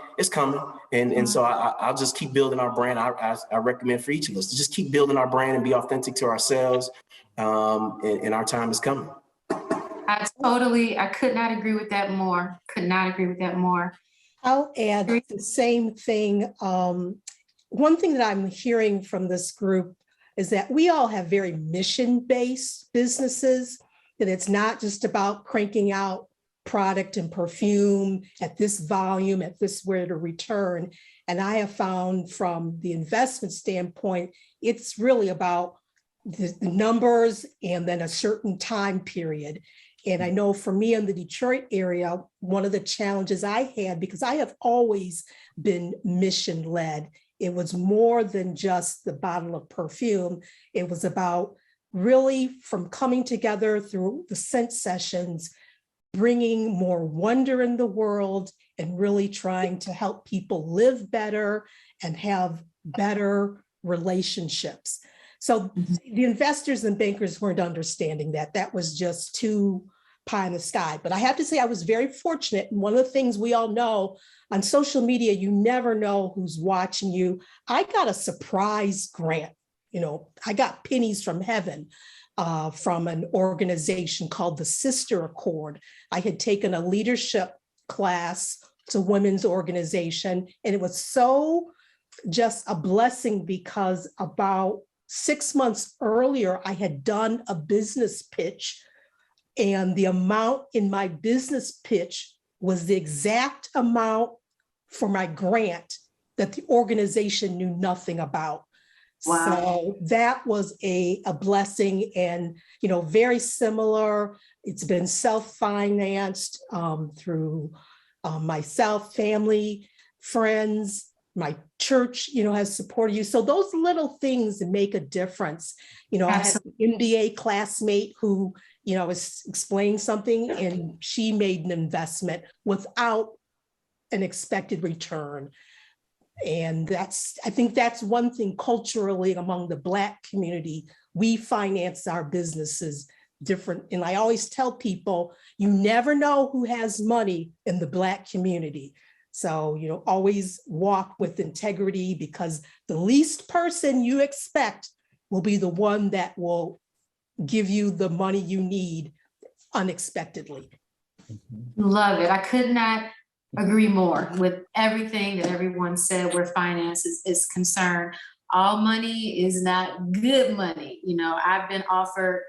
And so I'll just keep building our brand. I recommend for each of us to just keep building our brand and be authentic to ourselves. And our time is coming. I could not agree with that more. I'll add the same thing. One thing that I'm hearing from this group is that we all have very mission-based businesses, that it's not just about cranking out product and perfume at this volume, at this rate of return. And I have found from the investment standpoint, it's really about the numbers and then a certain time period. And I know for me in the Detroit area, one of the challenges I had, because I have always been mission-led, it was more than just the bottle of perfume. It was about really from coming together through the scent sessions, bringing more wonder in the world and really trying to help people live better and have better relationships. So the investors and bankers weren't understanding that. That was just too pie in the sky. But I have to say I was very fortunate. And one of the things we all know on social media, you never know who's watching you. I got a surprise grant. You know, I got pennies from heaven from an organization called the Sister Accord. I had taken a leadership class. It's a women's organization. And it was so just a blessing because about 6 months earlier, I had done a business pitch, and the amount in my business pitch was the exact amount for my grant that the organization knew nothing about. Wow. So that was a blessing, and, you know, very similar. It's been self-financed through myself, family, friends. My church, you know, has supported you. So those little things make a difference. You know, absolutely. I had an MBA classmate who, you know, was explaining something and she made an investment without an expected return. And I think that's one thing culturally among the Black community. We finance our businesses different. And I always tell people, you never know who has money in the Black community. So, you know, always walk with integrity, because the least person you expect will be the one that will give you the money you need unexpectedly. Love it. I could not agree more with everything that everyone said where finance is concerned. All money is not good money. You know, I've been offered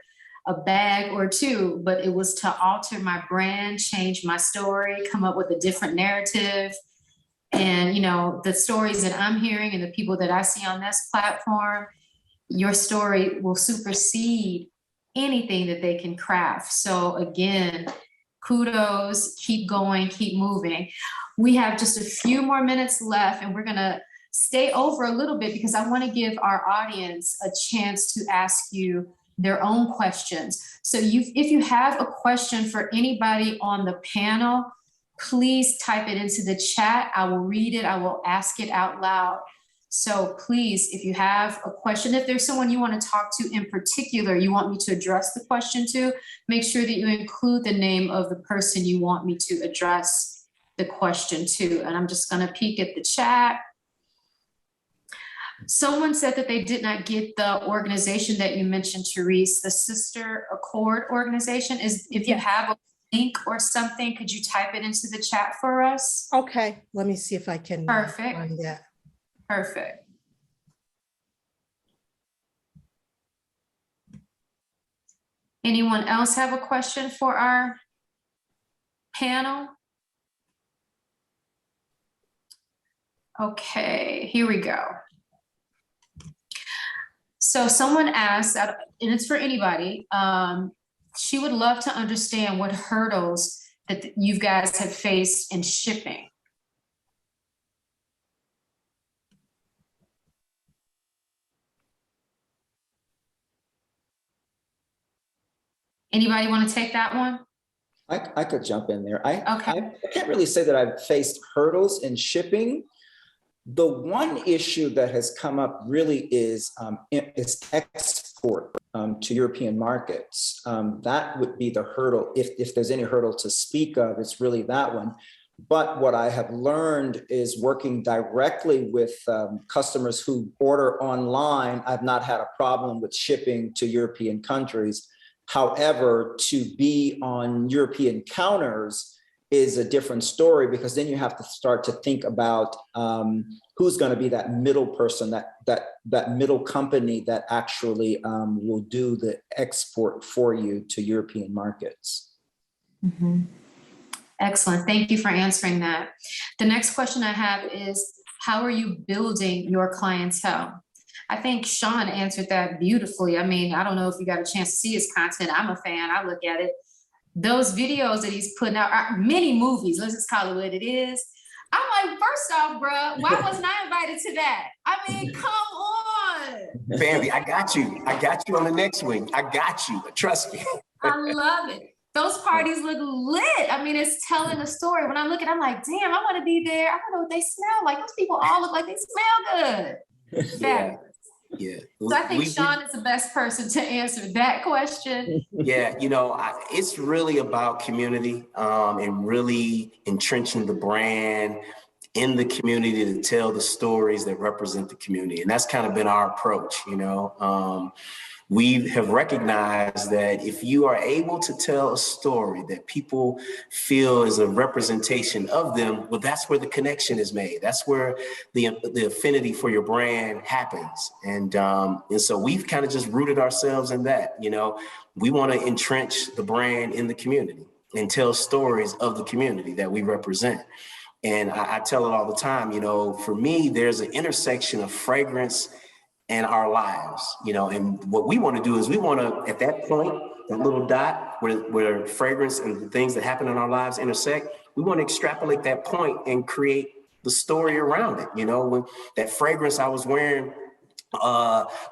a bag or two, but it was to alter my brand, change my story, come up with a different narrative. And, you know, the stories that I'm hearing and the people that I see on this platform, your story will supersede anything that they can craft. So again, kudos, keep going, keep moving. We have just a few more minutes left, and we're gonna stay over a little bit because I want to give our audience a chance to ask you their own questions. So if you have a question for anybody on the panel, please type it into the chat. I will read it. I will ask it out loud. So please, if you have a question, if there's someone you want to talk to in particular, you want me to address the question to, make sure that you include the name of the person you want me to address the question to. And I'm just going to peek at the chat. Someone said that they did not get the organization that you mentioned, Terees, the Sister Accord organization. If you have link or something, could you type it into the chat for us? Okay, let me see if I can Perfect. find that. Perfect. Anyone else have a question for our panel? Okay, here we go. So someone asked, and it's for anybody, she would love to understand what hurdles that you guys have faced in shipping. Anybody want to take that one? I could jump in there. Okay. I can't really say that I've faced hurdles in shipping. The one issue that has come up really is export to European markets. That would be the hurdle. If there's any hurdle to speak of, it's really that one. But what I have learned is working directly with customers who order online, I've not had a problem with shipping to European countries. However, to be on European counters is a different story, because then you have to start to think about who's going to be that middle person, that middle company that actually will do the export for you to European markets. Mm-hmm. Excellent. Thank you for answering that. The next question I have is, how are you building your clientele? I think Shawn answered that beautifully. I mean, I don't know if you got a chance to see his content. I'm a fan. I look at it. Those videos that he's putting out are mini movies. Let's just call it what it is. I'm like, first off, bro, why wasn't I invited to that? I mean, come on. Bambi, I got you. I got you on the next one. I got you. Trust me. I love it. Those parties look lit. I mean, it's telling a story. When I look at it, I'm like, damn, I want to be there. I don't know what they smell like. Those people all look like they smell good. Yeah. Yeah. So I think Shawn is the best person to answer that question. Yeah, you know, it's really about community and really entrenching the brand in the community to tell the stories that represent the community. And that's kind of been our approach, you know. We have recognized that if you are able to tell a story that people feel is a representation of them, well, that's where the connection is made. That's where the affinity for your brand happens. And so we've kind of just rooted ourselves in that. You know, we want to entrench the brand in the community and tell stories of the community that we represent. And I tell it all the time, you know, for me, there's an intersection of fragrance and our lives, you know, and what we want to do is we want to, at that point, that little dot where fragrance and the things that happen in our lives intersect, we want to extrapolate that point and create the story around it. You know, when that fragrance I was wearing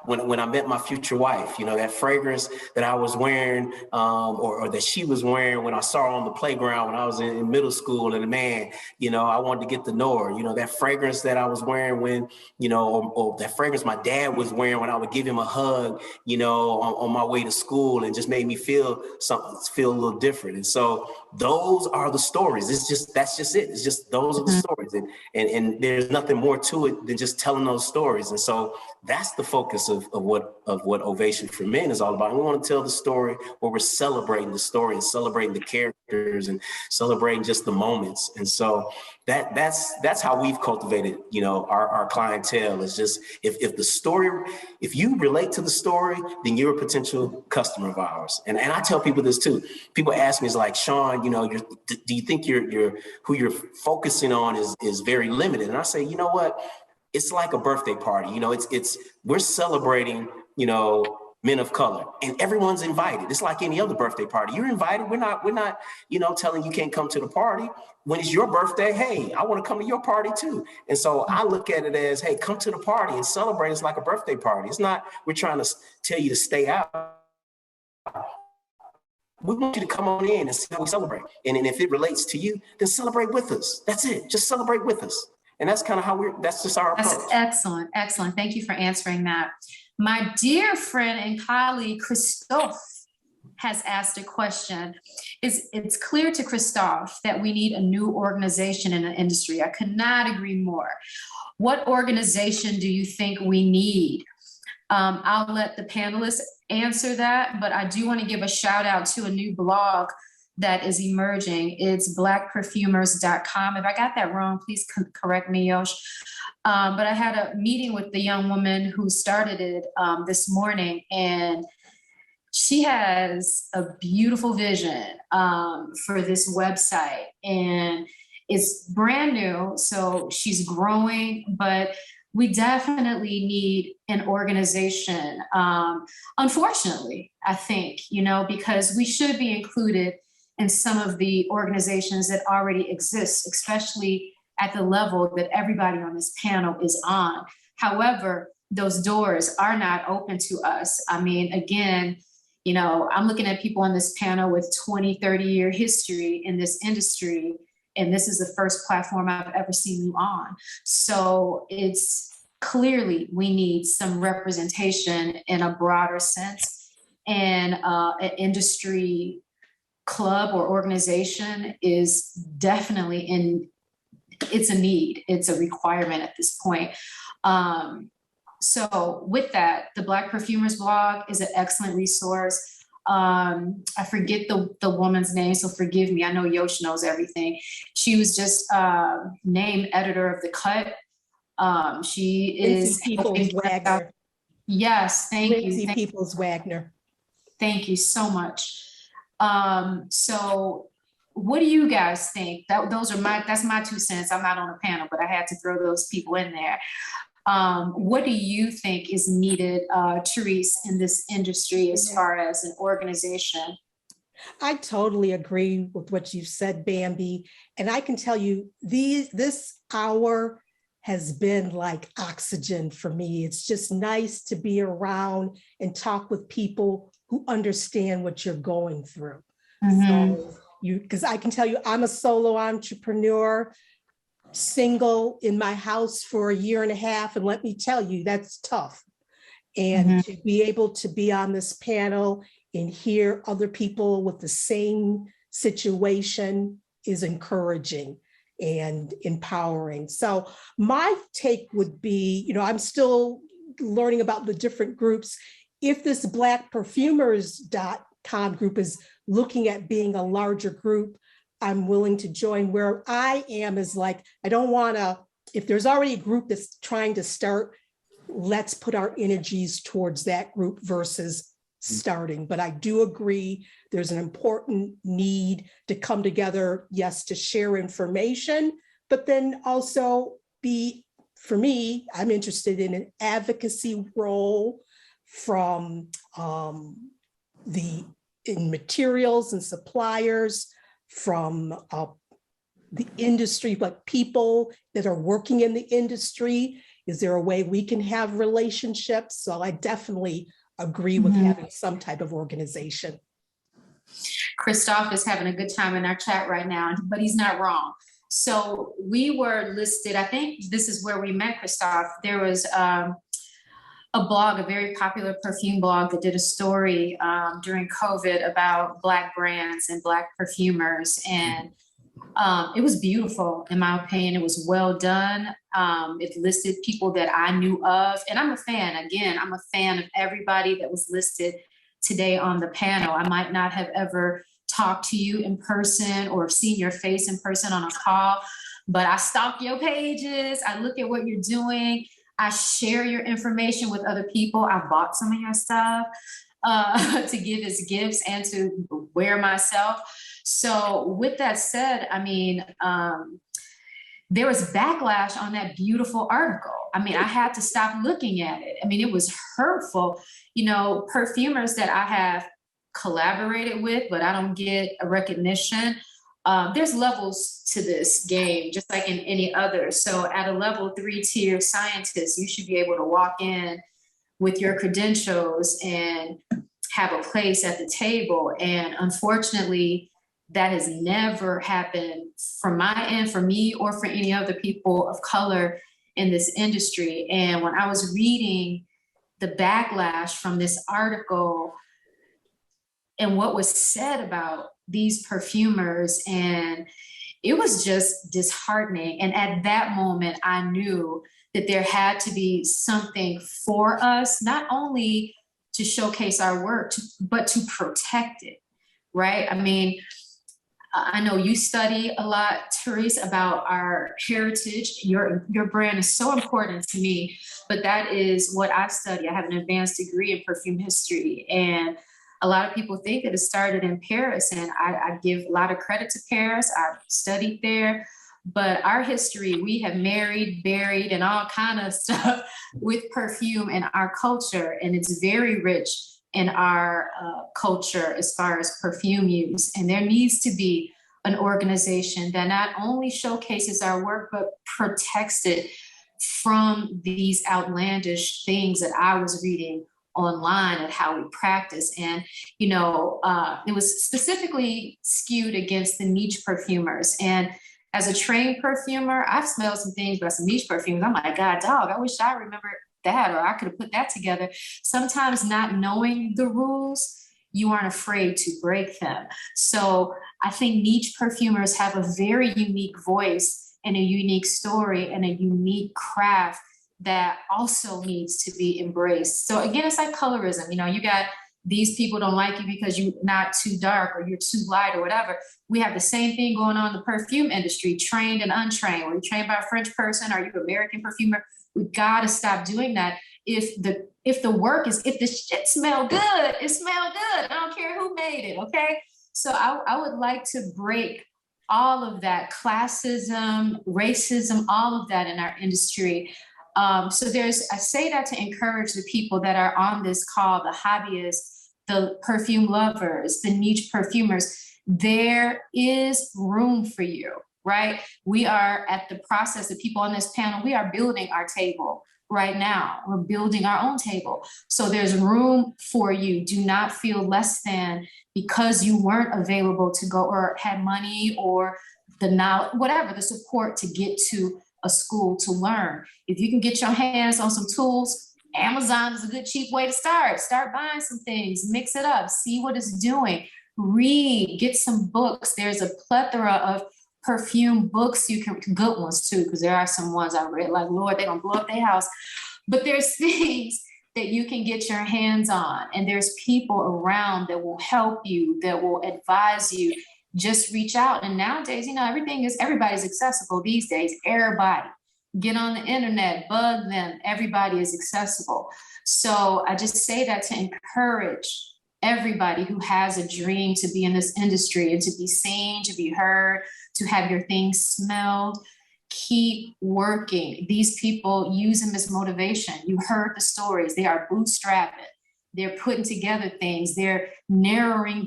when I met my future wife, you know, that fragrance that I was wearing or that she was wearing when I saw her on the playground when I was in middle school, and man, you know, I wanted to get to know her, you know, that fragrance that I was wearing when, you know, or that fragrance my dad was wearing when I would give him a hug, you know, on my way to school, and just made me feel a little different. And so those are the stories. That's just it. It's just, those are the stories. And there's nothing more to it than just telling those stories. And so that's the focus of what Ovation for Men is all about. And we want to tell the story where we're celebrating the story and celebrating the characters and celebrating just the moments. And so that's how we've cultivated, you know, our clientele. Is just if the story, if you relate to the story, then you're a potential customer of ours. And I tell people this too. People ask me, is like, Shawn, you know, do you think who you're focusing on is very limited? And I say, you know what? It's like a birthday party. You know, we're celebrating, you know, men of color, and everyone's invited. It's like any other birthday party. You're invited. We're not, you know, telling you can't come to the party. When it's your birthday, hey, I want to come to your party too. And so I look at it as, hey, come to the party and celebrate. It's like a birthday party. It's not, we're trying to tell you to stay out. We want you to come on in and see how we celebrate. And if it relates to you, then celebrate with us. That's it. Just celebrate with us. And that's kind of that's just our approach. That's excellent. Excellent. Thank you for answering that. My dear friend and colleague, Christophe, has asked a question. It's clear to Christophe that we need a new organization in the industry. I could not agree more. What organization do you think we need? I'll let the panelists answer that, but I do want to give a shout out to a new blog that is emerging. It's blackperfumers.com. If I got that wrong, please correct me, Yosh. But I had a meeting with the young woman who started it this morning, and she has a beautiful vision for this website, and it's brand new. So she's growing, but we definitely need an organization. Unfortunately, I think, because we should be included in some of the organizations that already exist, especially at the level that everybody on this panel is on. However, those doors are not open to us. I mean, again, I'm looking at people on this panel with 20, 30-year history in this industry, and this is the first platform I've ever seen you on. So it's clearly we need some representation in a broader sense, and an industry club or organization is definitely it's a need, it's a requirement at this point. So with that, the Black Perfumers blog is an excellent resource. I forget the woman's name, so forgive me. I know Yosh knows everything. She was just named editor of The Cut. She is Peoples-Wagner. Yes, thank you. Peoples-Wagner. Thank you so much. So what do you guys think? That's my 2 cents. I'm not on a panel, but I had to throw those people in there. What do you think is needed, Terees, in this industry as far as an organization? I totally agree with what you said, Bambi. And I can tell you, this hour has been like oxygen for me. It's just nice to be around and talk with people who understand what you're going through. So because I can tell you, I'm a solo entrepreneur, single in my house for 1.5 years. And let me tell you, that's tough. And to be able to be on this panel and hear other people with the same situation is encouraging and empowering. So my take would be, I'm still learning about the different groups. If this blackperfumers.com group is looking at being a larger group, I'm willing to join. Where I am is like, I don't want to, if there's already a group that's trying to start, let's put our energies towards that group versus starting. But I do agree there's an important need to come together, yes, to share information, but then also for me, I'm interested in an advocacy role from in materials and suppliers, from the industry, but people that are working in the industry. Is there a way we can have relationships? So I definitely agree with having some type of organization. Christophe is having a good time in our chat right now, but he's not wrong. So we were listed, I think this is where we met Christophe. There was a blog, a very popular perfume blog that did a story during COVID about Black brands and Black perfumers. And it was beautiful, in my opinion. It was well done. It listed people that I knew of. And I'm a fan. Again, I'm a fan of everybody that was listed today on the panel. I might not have ever talked to you in person or seen your face in person on a call, but I stalk your pages. I look at what you're doing. I share your information with other people. I bought some of your stuff to give as gifts and to wear myself. So with that said, I mean, there was backlash on that beautiful article. I mean, I had to stop looking at it. I mean, it was hurtful. Perfumers that I have collaborated with, but I don't get a recognition. There's levels to this game, just like in any other. So at a level 3-tier scientist, you should be able to walk in with your credentials and have a place at the table. And unfortunately, that has never happened from my end, for me, or for any other people of color in this industry. And when I was reading the backlash from this article and what was said about these perfumers, and it was just disheartening. And at that moment, I knew that there had to be something for us, not only to showcase our work, but to protect it, right? I mean, I know you study a lot, Terees, about our heritage. Your brand is so important to me, but that is what I study. I have an advanced degree in perfume history, and a lot of people think that it started in Paris, and I give a lot of credit to Paris. I've studied there, but our history, we have married, buried, and all kind of stuff with perfume and our culture, and it's very rich in our culture as far as perfume use. And there needs to be an organization that not only showcases our work, but protects it from these outlandish things that I was reading online and how we practice. And, you know, it was specifically skewed against the niche perfumers. And as a trained perfumer, I've smelled some things by some niche perfumers. I'm like, God, dog, I wish I remembered that, or I could have put that together. Sometimes not knowing the rules, you aren't afraid to break them. So I think niche perfumers have a very unique voice and a unique story and a unique craft that also needs to be embraced. So again, it's like colorism. You know, you got these people don't like you because you're not too dark or you're too light or whatever. We have the same thing going on in the perfume industry, trained and untrained. Were you trained by a French person? Are you an American perfumer? We got to stop doing that. If the work is, if the shit smell good, it smell good. I don't care who made it, okay? So I would like to break all of that classism, racism, all of that in our industry. So I say that to encourage the people that are on this call, the hobbyists, the perfume lovers, the niche perfumers. There is room for you. Right? We are at the process, the people on this panel, we are building our table right now. We're building our own table. So there's room for you. Do not feel less than because you weren't available to go or had money or the knowledge, whatever, the support to get to a school to learn. If you can get your hands on some tools, Amazon is a good, cheap way to start. Start buying some things, mix it up, see what it's doing, read, get some books. There's a plethora of perfume books, you can, good ones too, because there are some ones I read like, Lord, they don't blow up their house. But there's things that you can get your hands on, and there's people around that will help you, that will advise you. Just reach out. And nowadays, you know, everybody's accessible these days. Everybody get on the internet, bug them. Everybody is accessible. So I just say that to encourage everybody who has a dream to be in this industry and to be seen, to be heard, to have your things smelled. Keep working. These people use them as motivation. You heard the stories. They are bootstrapping. They're putting together things. They're narrowing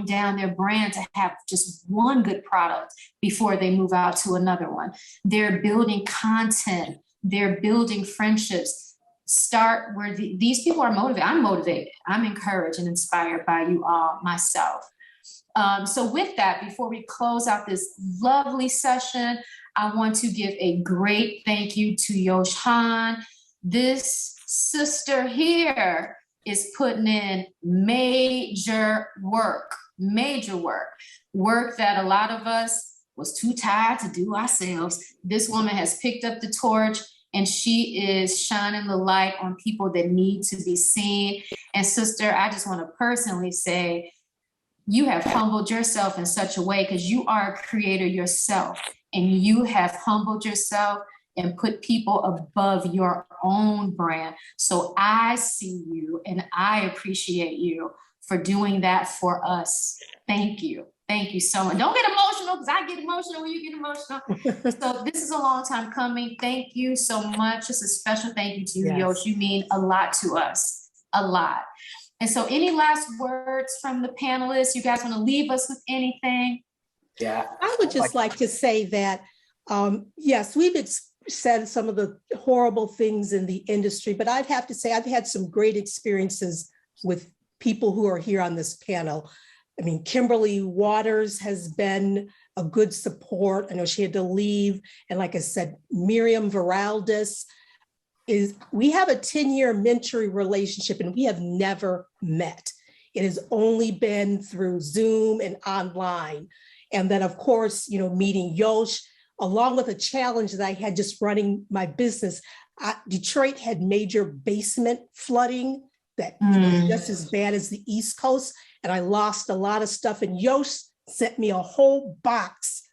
down their brand to have just one good product before they move out to another one. They're building content. They're building friendships. Start where these people are motivated. I'm motivated. I'm encouraged and inspired by you all myself. So with that, before we close out this lovely session, I want to give a great thank you to Yosh Han. This sister here is putting in major work that a lot of us was too tired to do ourselves. This woman has picked up the torch, and she is shining the light on people that need to be seen. And sister, I just want to personally say, you have humbled yourself in such a way, because you are a creator yourself, and you have humbled yourself and put people above your own brand. So I see you and I appreciate you for doing that for us. Thank you. Thank you so much. Don't get emotional, because I get emotional when you get emotional. So this is a long time coming. Thank you so much. Just a special thank you to you, Yosh. You mean a lot to us, a lot. And so any last words from the panelists? You guys want to leave us with anything? Yeah. I would just like to say that, yes, we've said some of the horrible things in the industry, but I'd have to say I've had some great experiences with people who are here on this panel. I mean, Kimberly Waters has been a good support. I know she had to leave. And like I said, Miriam Varaldis we have a 10-year mentoring relationship, and we have never met. It has only been through Zoom and online. And then of course, you know, meeting Yosh, along with a challenge that I had just running my business. Detroit had major basement flooding that was just as bad as the East Coast. And I lost a lot of stuff. And Yosh sent me a whole box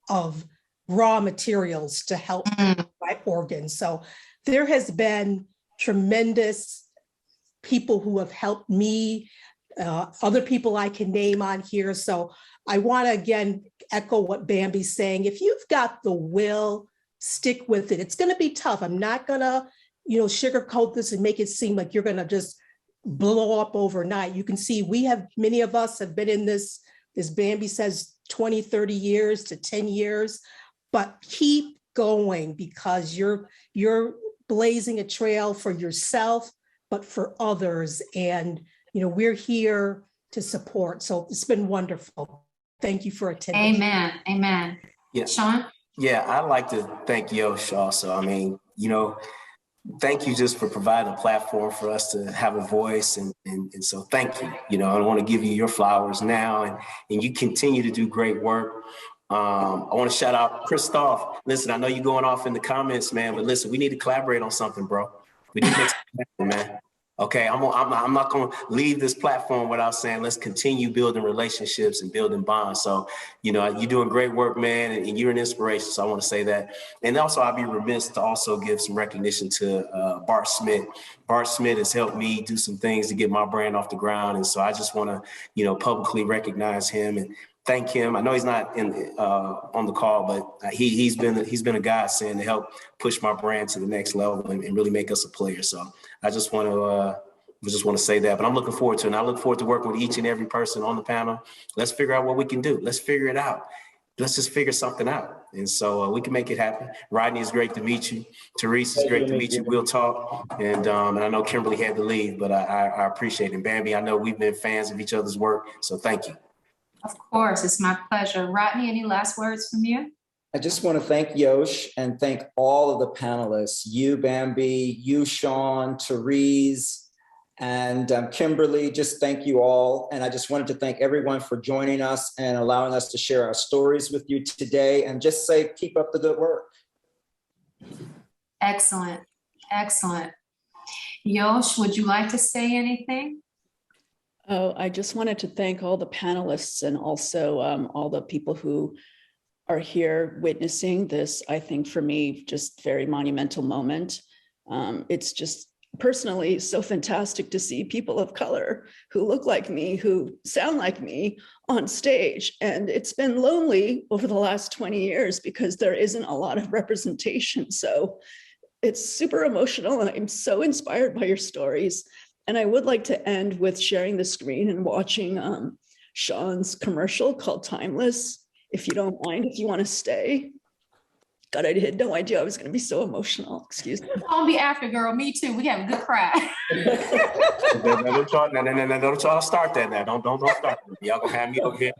of raw materials to help my organs. So there has been tremendous people who have helped me, other people I can name on here. So I want to again echo what Bambi's saying. If you've got the will, stick with it. It's going to be tough. I'm not going to, sugarcoat this and make it seem like you're going to just blow up overnight. You can see many of us have been in this Bambi says 20, 30 years to 10 years, but keep going because you're blazing a trail for yourself, but for others. And, we're here to support. So it's been wonderful. Thank you for attending. Amen. Amen. Yeah. Shawn? Yeah, I'd like to thank Yosh also. I mean, thank you just for providing a platform for us to have a voice. And so thank you. I want to give you your flowers now and you continue to do great work. I want to shout out Christoph. Listen, I know you're going off in the comments, man, but listen, we need to collaborate on something, bro. We need to make something happen, man. Okay, I'm not going to leave this platform without saying let's continue building relationships and building bonds. So, you're doing great work, man, and you're an inspiration. So I want to say that. And also, I'll be remiss to also give some recognition to Bart Smith. Bart Smith has helped me do some things to get my brand off the ground. And so I just want to, publicly recognize him and thank him. I know he's not on the call, but he's been a godsend to help push my brand to the next level and really make us a player. So I just want to say that, but I'm looking forward to it. And I look forward to working with each and every person on the panel. Let's figure out what we can do. Let's figure it out. Let's just figure something out. And so we can make it happen. Rodney, it's great to meet you. Terees, it's great to meet you. We'll talk. And I know Kimberly had to leave, but I appreciate it. Bambi, I know we've been fans of each other's work. So thank you. Of course, it's my pleasure. Rodney, any last words from you? I just want to thank Yosh and thank all of the panelists, you, Bambi, you, Shawn, Terees, and Kimberly. Just thank you all. And I just wanted to thank everyone for joining us and allowing us to share our stories with you today and just say, keep up the good work. Excellent. Excellent. Yosh, would you like to say anything? Oh, I just wanted to thank all the panelists and also all the people who are here witnessing this, I think for me, just very monumental moment. It's just personally so fantastic to see people of color who look like me, who sound like me on stage. And it's been lonely over the last 20 years because there isn't a lot of representation. So it's super emotional and I'm so inspired by your stories. And I would like to end with sharing the screen and watching Shawn's commercial called Timeless. If you don't mind, if you want to stay. God, I had no idea I was going to be so emotional. Excuse me. Don't be after, girl. Me too. We have a good cry. Don't try to start that now. Don't start that. Y'all gonna have me over here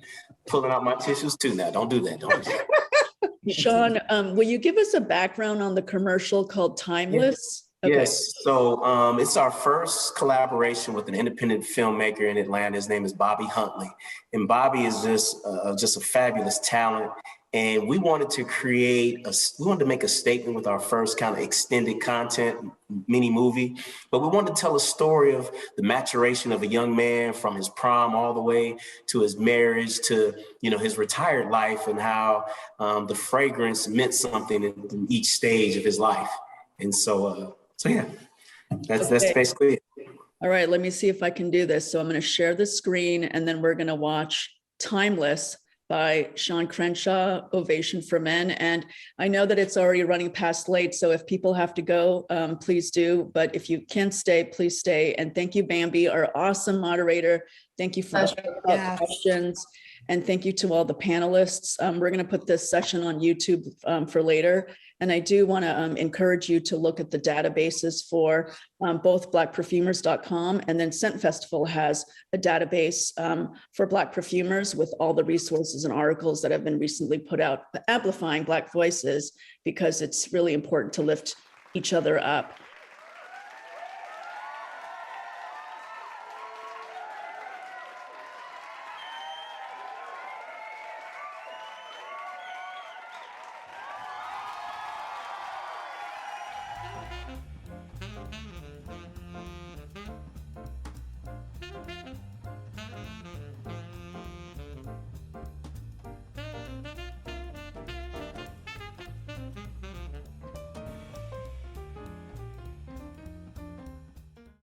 pulling out my tissues too now. Don't do that. Don't do that. Shawn, will you give us a background on the commercial called Timeless? Okay. Yes, so it's our first collaboration with an independent filmmaker in Atlanta. His name is Bobby Huntley, and Bobby is just a fabulous talent. And we wanted to make a statement with our first kind of extended content mini movie, but we wanted to tell a story of the maturation of a young man from his prom all the way to his marriage to, his retired life and how the fragrance meant something in each stage of his life. And so yeah, that's basically it. All right, let me see if I can do this. So I'm going to share the screen and then we're going to watch Timeless by Shawn Crenshaw, Ovation for Men. And I know that it's already running past late, so if people have to go, please do. But if you can stay, please stay. And thank you, Bambi, our awesome moderator. Thank you for the questions. And thank you to all the panelists. We're going to put this session on YouTube for later. And I do want to encourage you to look at the databases for both blackperfumers.com, and then Scent Festival has a database for Black perfumers with all the resources and articles that have been recently put out, amplifying Black voices, because it's really important to lift each other up.